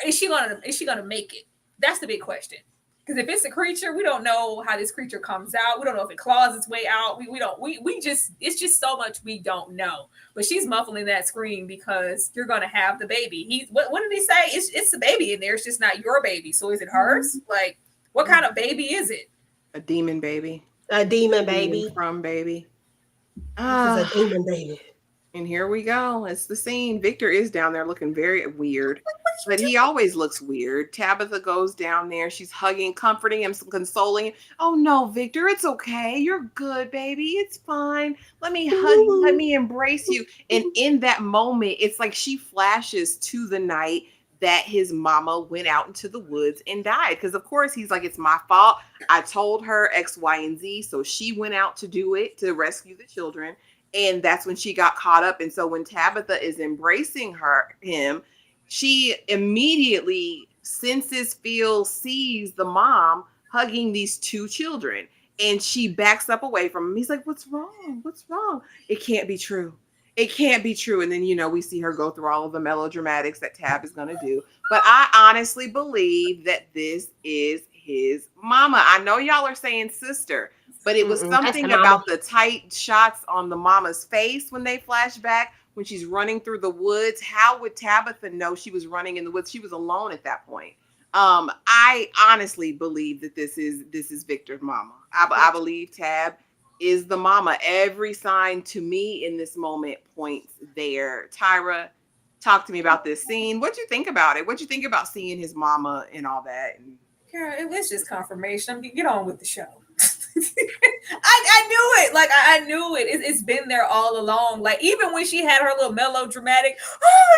Is she gonna make it? That's the big question. Because if it's a creature, we don't know how this creature comes out. We don't know if it claws its way out. It's just so much we don't know. But she's muffling that scream because you're gonna have the baby. What did he say? It's a baby in there. It's just not your baby. So is it hers? Like, what kind of baby is it? A demon baby. A demon baby. From baby. This is a demon baby. And here we go. It's the scene. Victor is down there looking very weird, but he always looks weird. Tabitha goes down there. She's hugging, comforting him, consoling him. Oh no, Victor, it's okay. You're good, baby. It's fine. Let me hug you. Let me embrace you. And in that moment, it's like she flashes to the night that his mama went out into the woods and died. Because of course he's like, it's my fault. I told her X, Y, and Z. So she went out to do it, to rescue the children. And that's when she got caught up. And so when Tabitha is embracing him, she immediately senses, feels, sees the mom hugging these two children. And she backs up away from him. He's like, what's wrong? What's wrong? It can't be true. It can't be true. And then, we see her go through all of the melodramatics that Tab is going to do. But I honestly believe that this is his mama. I know y'all are saying sister, but it was something about the tight shots on the mama's face when they flash back, when she's running through the woods. How would Tabitha know she was running in the woods? She was alone at that point. I honestly believe that this is Victor's mama. I believe Tab is the mama. Every sign to me in this moment points there. Tyra, talk to me about this scene. What'd you think about it? What'd you think about seeing his mama and all that? Yeah, it was just confirmation. I mean, get on with the show. I knew it. Like, I knew it. It's been there all along. Like, even when she had her little melodramatic, oh,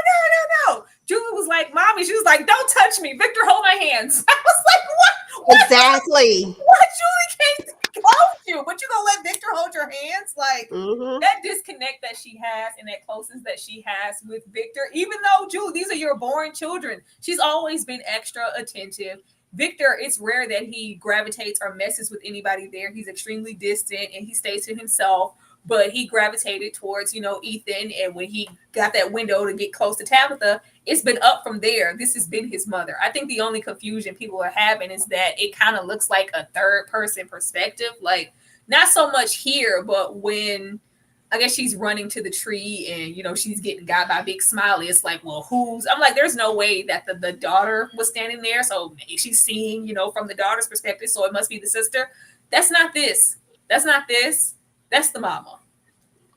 no. Julie was like, Mommy, she was like, don't touch me. Victor, hold my hands. I was like, what? Exactly. What? Julie can't hold you, but you gonna let Victor hold your hands? Like, that disconnect that she has and that closeness that she has with Victor, even though, Julie, these are your born children. She's always been extra attentive. Victor, it's rare that he gravitates or messes with anybody there. He's extremely distant and he stays to himself, but he gravitated towards, Ethan. And when he got that window to get close to Tabitha, it's been up from there. This has been his mother. I think the only confusion people are having is that it kind of looks like a third person perspective. Like, not so much here, but when I guess she's running to the tree and, she's getting got by Big Smiley. It's like, well, I'm like, there's no way that the daughter was standing there. So she's seeing, from the daughter's perspective. So it must be the sister. That's not this. That's not this. That's the mama.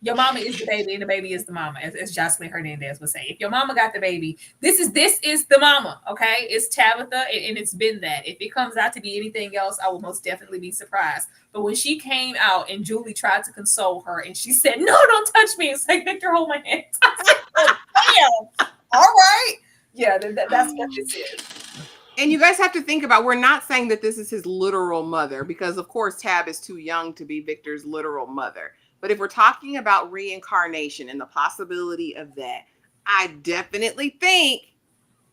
Your mama is the baby and the baby is the mama, as Jocelyn Hernandez would say. If your mama got the baby, this is the mama, okay? It's Tabitha, and it's been that. If it comes out to be anything else, I will most definitely be surprised. But when she came out and Julie tried to console her and she said, no, don't touch me. It's like, Victor, hold my hand. I was like, oh, damn. All right. Yeah, that's what this is. And you guys have to think about, we're not saying that this is his literal mother, because of course Tab is too young to be Victor's literal mother. But if we're talking about reincarnation and the possibility of that, I definitely think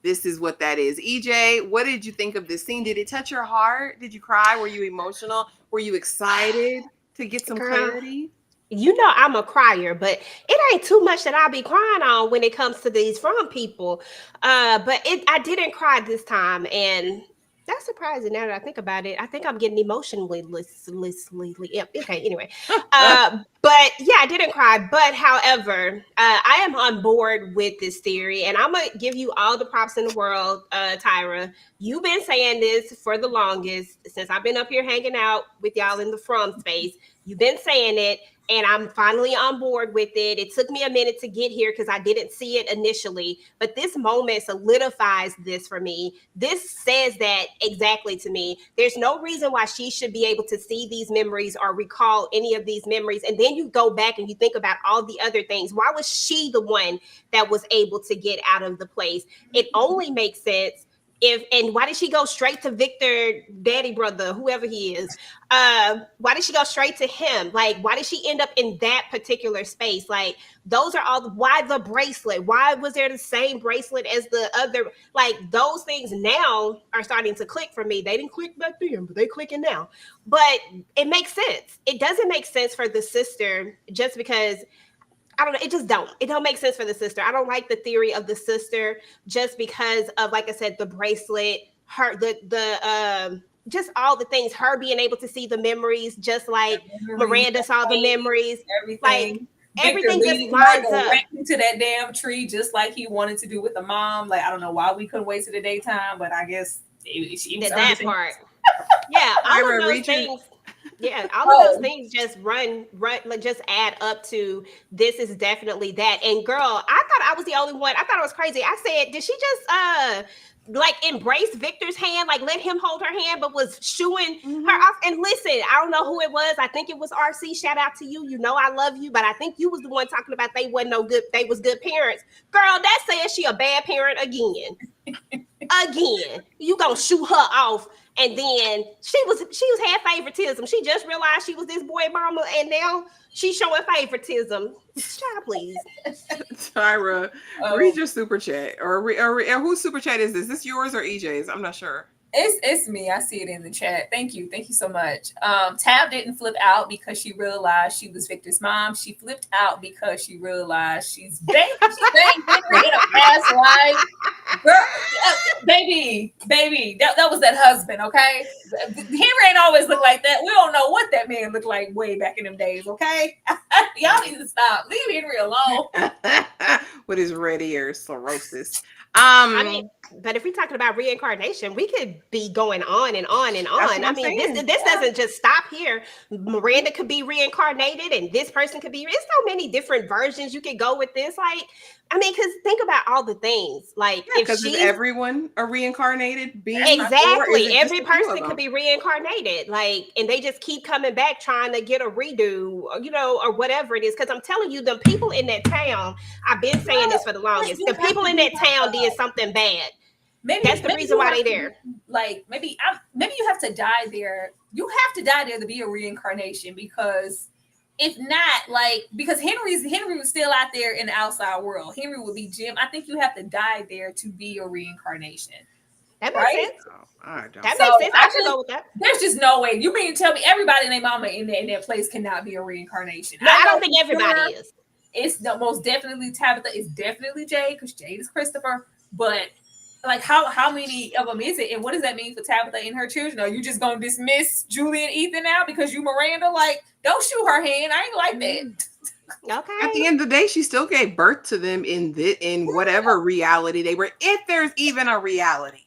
this is what that is. EJ, what did you think of this scene? Did it touch your heart? Did you cry? Were you emotional? Were you excited to get some clarity? I'm a crier, but it ain't too much that I'll be crying on when it comes to these from people. But I didn't cry this time, and that's surprising now that I think about it. I think I'm getting emotionally. Yeah, okay, anyway. But yeah, I didn't cry. But however, I am on board with this theory, and I'm going to give you all the props in the world, Tyra. You've been saying this for the longest, since I've been up here hanging out with y'all in the from space. You've been saying it. and I'm finally on board with it. It took me a minute to get here because I didn't see it initially, but this moment solidifies this for me. This says that exactly to me. There's no reason why she should be able to see these memories or recall any of these memories. And then you go back and you think about all the other things. Why was she the one that was able to get out of the place? It only makes sense and why did she go straight to Victor, daddy brother, whoever he is? Why did she go straight to him? Like, why did she end up in that particular space? Like, those are all. Why the bracelet? Why was there the same bracelet as the other? Like, those things now are starting to click for me. They didn't click back then, but they clicking now. But it makes sense. It doesn't make sense for the sister just because. I don't know. It just don't. It don't make sense for the sister. I don't like the theory of the sister just because of, like I said, the bracelet, her, just all the things, her being able to see the memories, just like Miranda saw the memories. Everything. Like everything just lines up to that damn tree, just like he wanted to do with the mom. Like, I don't know why we couldn't wait to the daytime, but I guess she was that part. Yeah, all of those things. Yeah, all of those things just run, like just add up to this is definitely that. And girl, I thought I was the only one. I thought it was crazy. I said, did she just like embrace Victor's hand, like let him hold her hand, but was shooing her off? And listen, I don't know who it was. I think it was RC. Shout out to you. You know I love you, but I think you was the one talking about they wasn't no good. They was good parents. Girl, that says she a bad parent again. Again, you gonna shoot her off. And then she was had favoritism. She just realized she was this boy mama, and now she's showing favoritism. Child, please. Tyra, read your super chat, or whose super chat is this? Is this yours or EJ's? I'm not sure. It's me. I see it in the chat. Thank you so much. Tab didn't flip out because she realized she was Victor's mom. She flipped out because she realized she's banged Henry in a past life. Girl, baby, that was that husband, okay? Henry ain't always look like that. We don't know what that man looked like way back in them days, okay? Y'all need to stop. Leave Henry alone. With his red ears, sclerosis. I mean, but if we're talking about reincarnation, we could be going on and on and on. I mean, this doesn't just stop here. Miranda could be reincarnated, and this person could be. There's so many different versions you could go with this. Like, I mean, because think about all the things. Like, if she's everyone a reincarnated being, exactly, every person could be reincarnated. Like, and they just keep coming back trying to get a redo, or whatever it is. Because I'm telling you, the people in that town. I've been saying this for the longest. The people in that town did something bad. That's the reason why they're there. Like, maybe you have to die there. You have to die there to be a reincarnation, because if not, like, because Henry was still out there in the outside world. Henry would be Jim. I think you have to die there to be a reincarnation. That makes sense. That makes sense. I can go with that. There's just no way. You mean to tell me everybody and their mama in that place cannot be a reincarnation? No, I don't think everybody is. It's most definitely Tabitha. It's definitely Jade, because Jade is Christopher. But like, how many of them is it? And what does that mean for Tabitha and her children? Are you just gonna dismiss Julie and Ethan now because you Miranda? Like, don't shoot her hand. I ain't like that. Okay. At the end of the day, she still gave birth to them in whatever reality they were. If there's even a reality.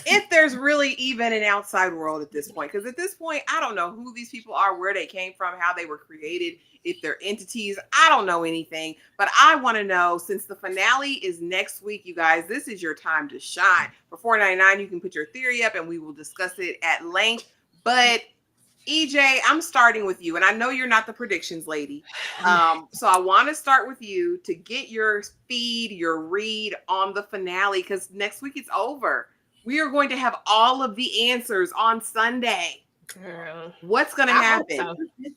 If there's really even an outside world at this point. Because at this point, I don't know who these people are, where they came from, how they were created, if they're entities. I don't know anything. But I want to know, since the finale is next week, you guys, this is your time to shine. For $4.99, you can put your theory up and we will discuss it at length. But EJ, I'm starting with you. And I know you're not the predictions lady. So I want to start with you to get your feed, your read on the finale, because next week it's over. We are going to have all of the answers on Sunday. Girl, what's going to happen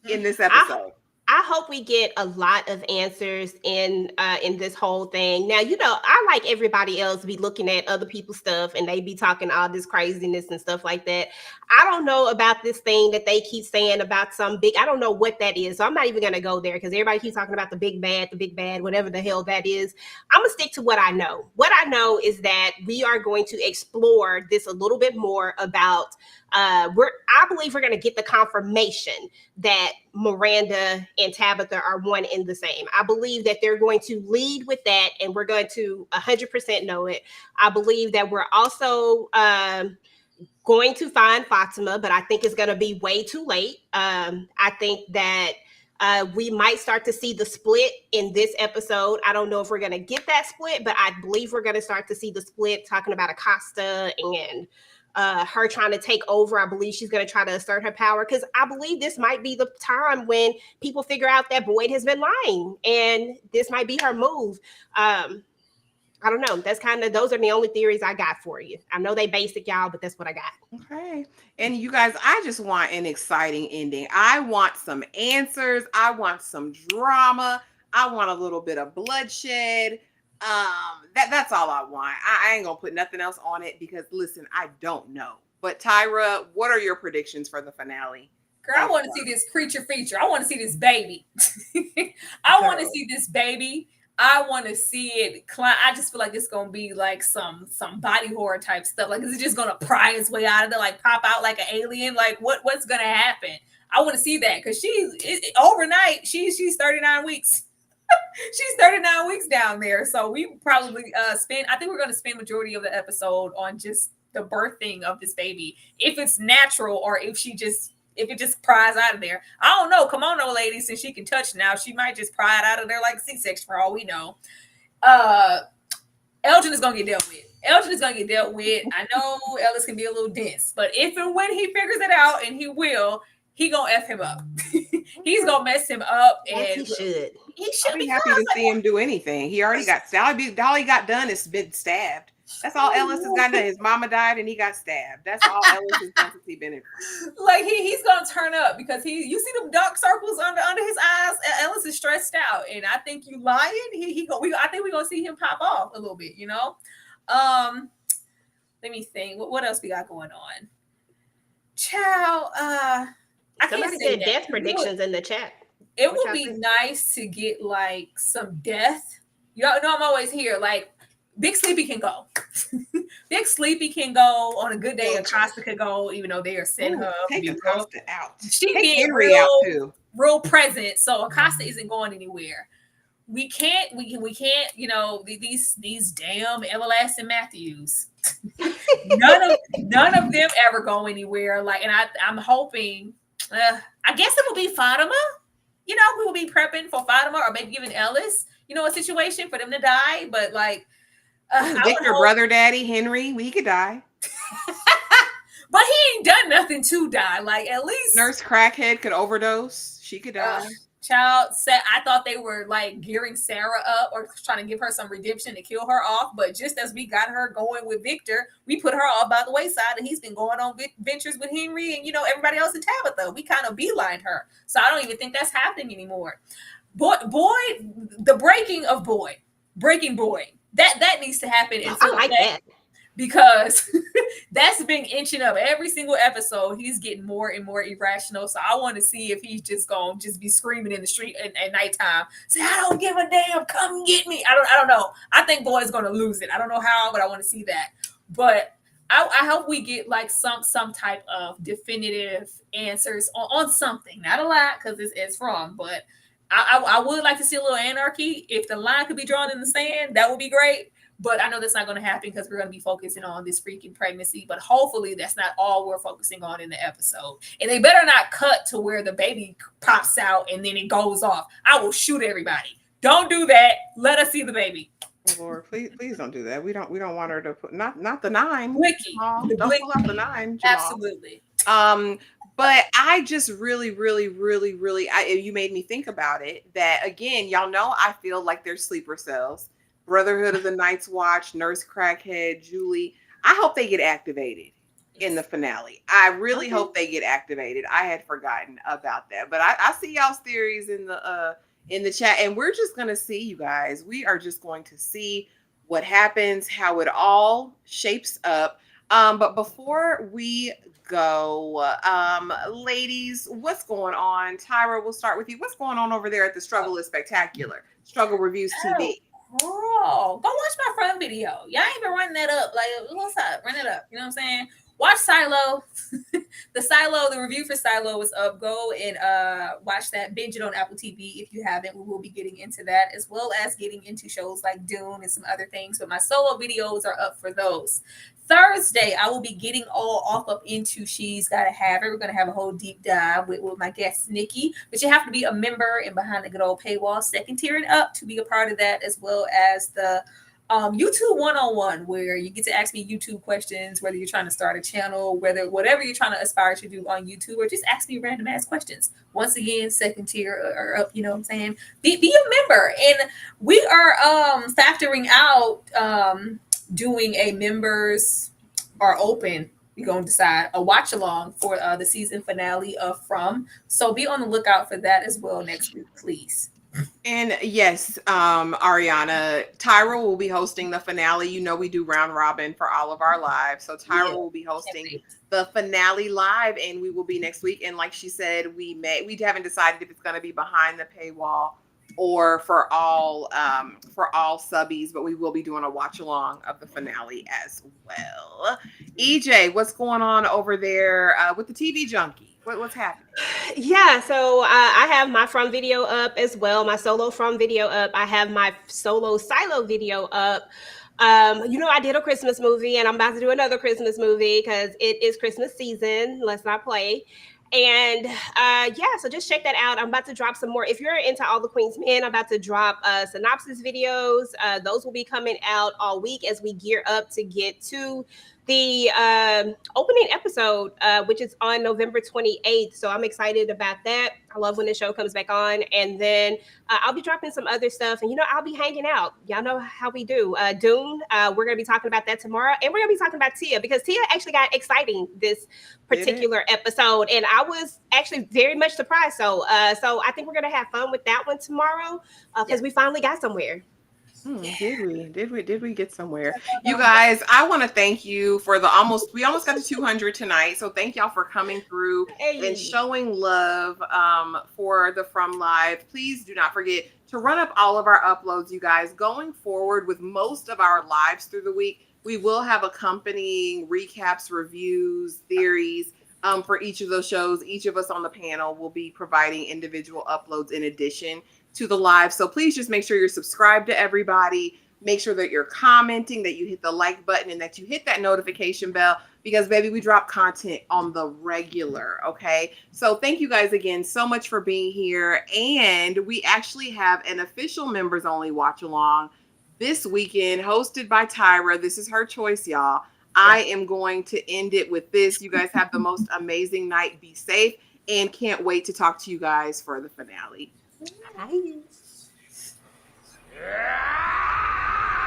in this episode? I hope we get a lot of answers in this whole thing. Now, I like everybody else be looking at other people's stuff and they be talking all this craziness and stuff like that. I don't know about this thing that they keep saying about I don't know what that is. So I'm not even going to go there because everybody keeps talking about the big bad, whatever the hell that is. I'm going to stick to what I know. What I know is that we are going to explore this a little bit more about I believe we're going to get the confirmation that Miranda and Tabitha are one and the same. I believe that they're going to lead with that, and we're going to 100% know it. I believe that we're also going to find Fatima, but I think it's going to be way too late. I think that We might start to see the split in this episode. I don't know if we're going to get that split, but I believe we're going to start to see the split talking about Acosta and her trying to take over. I believe she's going to try to assert her power because I believe this might be the time when people figure out that Boyd has been lying and this might be her move. I don't know. Those are the only theories I got for you. I know they basic, y'all, but that's what I got. Okay. And you guys, I just want an exciting ending. I want some answers. I want some drama. I want a little bit of bloodshed. That's all I want. I ain't gonna put nothing else on it because listen, I don't know. But Tyra, what are your predictions for the finale? Girl, I want to see this creature feature. I want to see this baby. I want to see this baby. I want to see it climb. I just feel like it's gonna be like some body horror type stuff. Like, is it just gonna pry its way out of there, like pop out like an alien? Like, what's gonna happen? I want to see that because overnight. She's 39 weeks. She's 39 weeks down there. So we probably I think we're gonna spend majority of the episode on just the birthing of this baby. If it's natural or if it just pries out of there. I don't know. Come on, old lady, since she can touch now, she might just pry it out of there like C-section for all we know. Elgin is going to get dealt with. I know Ellis can be a little dense, but if and when he figures it out, and he will, he going to F him up. He's going to mess him up. Yes, he should. He should I'll be happy to see him do anything. He already got stabbed. All he got done is been stabbed. That's all Ellis has got done. His mama died and he got stabbed. That's all Ellis has done since he been in. Like he's gonna turn up because you see them dark circles under his eyes. Ellis is stressed out, and I think you lying. I think we're gonna see him pop off a little bit. You know. Let me think. What else we got going on? Child. Somebody said death predictions in the chat. It would be nice to get like some death. You know I'm always here. Like, Big Sleepy can go. Big Sleepy can go on a good day. Acosta could go, even though they are setting her up. Take Acosta out. She take being Henry out too. Real present. So Acosta isn't going anywhere. We can't. You know, these damn everlasting Matthews. none of them ever go anywhere. Like, and I'm hoping. I guess it will be Fatima. You know, we will be prepping for Fatima or maybe giving Ellis, you know, a situation for them to die. But like. Victor, brother, daddy, Henry, we could die. But he ain't done nothing to die. Like, at least Nurse Crackhead could overdose. She could die. Child said, I thought they were like gearing Sarah up or trying to give her some redemption to kill her off. But just as we got her going with Victor, we put her off by the wayside, and he's been going on ventures with Henry and, you know, everybody else in Tabitha. We kind of beelined her. So I don't even think that's happening anymore. Boy, the breaking Boyd. That needs to happen. I like that. Because that's been inching up every single episode. He's getting more and more irrational. So I want to see if he's just gonna just be screaming in the street at nighttime. Say, I don't give a damn, come get me. I don't know. I think Boyd's gonna lose it. I don't know how, but I want to see that. But I hope we get like some type of definitive answers on something. Not a lot, because it's wrong, but I would like to see a little anarchy. If the line could be drawn in the sand, that would be great. But I know that's not going to happen because we're going to be focusing on this freaking pregnancy. But hopefully that's not all we're focusing on in the episode. And they better not cut to where the baby pops out and then it goes off. I will shoot everybody. Don't do that. Let us see the baby. Oh, Lord, please don't do that. We don't want her to put not the 9. Wiki. Don't pull out the 9. Jamal. Absolutely. But I just really, you made me think about it. That again, y'all know I feel like they're sleeper cells. Brotherhood of the Night's Watch, Nurse Crackhead, Julie. I hope they get activated in the finale. I really hope they get activated. I had forgotten about that, but I see y'all's theories in the chat, and we're just gonna see, you guys. We are just going to see what happens, how it all shapes up. But before we go, ladies, what's going on? Tyra, we'll start with you. What's going on over there at the Struggle is Spectacular? Struggle Reviews TV. Oh, go watch my front video. Y'all ain't been running that up. Like, what's up? Run it up. You know what I'm saying? Watch Silo. The review for Silo is up. Go and watch that. Binge it on Apple TV if you haven't. We will be getting into that, as well as getting into shows like Dune and some other things. But my solo videos are up for those. Thursday, I will be getting all off up into She's Gotta Have It. We're going to have a whole deep dive with my guest, Nikki. But you have to be a member and behind the good old paywall, second tier and up to be a part of that, as well as the YouTube one-on-one, where you get to ask me YouTube questions, whether you're trying to start a channel, whatever you're trying to aspire to do on YouTube, or just ask me random ass questions. Once again, second tier or up, you know what I'm saying? Be a member. And we are factoring out doing a members are open. We're going to decide a watch along for the season finale of From. So be on the lookout for that as well next week, please. And yes, Ariana, Tyra will be hosting the finale. You know, we do round robin for all of our lives. So Tyra will be hosting the finale live, and we will be next week. And like she said, we haven't decided if it's going to be behind the paywall or for all subbies, but we will be doing a watch along of the finale as well. EJ, what's going on over there with the TV Junkie? What's happening? Yeah, so I have my From video up as well, my solo From video up. I have my solo Silo video up. You know, I did a Christmas movie, and I'm about to do another Christmas movie because it is Christmas season. Let's not play. And yeah, so just check that out. I'm about to drop some more. If you're into All the Queen's Men, I'm about to drop synopsis videos. Those will be coming out all week as we gear up to get to the opening episode, which is on November 28th. So I'm excited about that. I love when the show comes back on. And then I'll be dropping some other stuff. And, you know, I'll be hanging out. Y'all know how we do. Dune, we're going to be talking about that tomorrow. And we're going to be talking about Tia, because Tia actually got exciting this particular episode. And I was actually very much surprised. So I think we're going to have fun with that one tomorrow because we finally got somewhere. Did we get somewhere? You guys, I want to thank you for we almost got to 200 tonight. So thank y'all for coming through and showing love for the From Live. Please do not forget to run up all of our uploads, you guys. Going forward with most of our lives through the week, we will have accompanying recaps, reviews, theories for each of those shows. Each of us on the panel will be providing individual uploads in addition to the live. So please just make sure you're subscribed to everybody. Make sure that you're commenting, that you hit the like button, and that you hit that notification bell, because baby, we drop content on the regular. Okay. So thank you guys again so much for being here. And we actually have an official members only watch along this weekend hosted by Tyra. This is her choice, y'all. I am going to end it with this. You guys have the most amazing night. Be safe, and can't wait to talk to you guys for the finale. Nice. Yeah!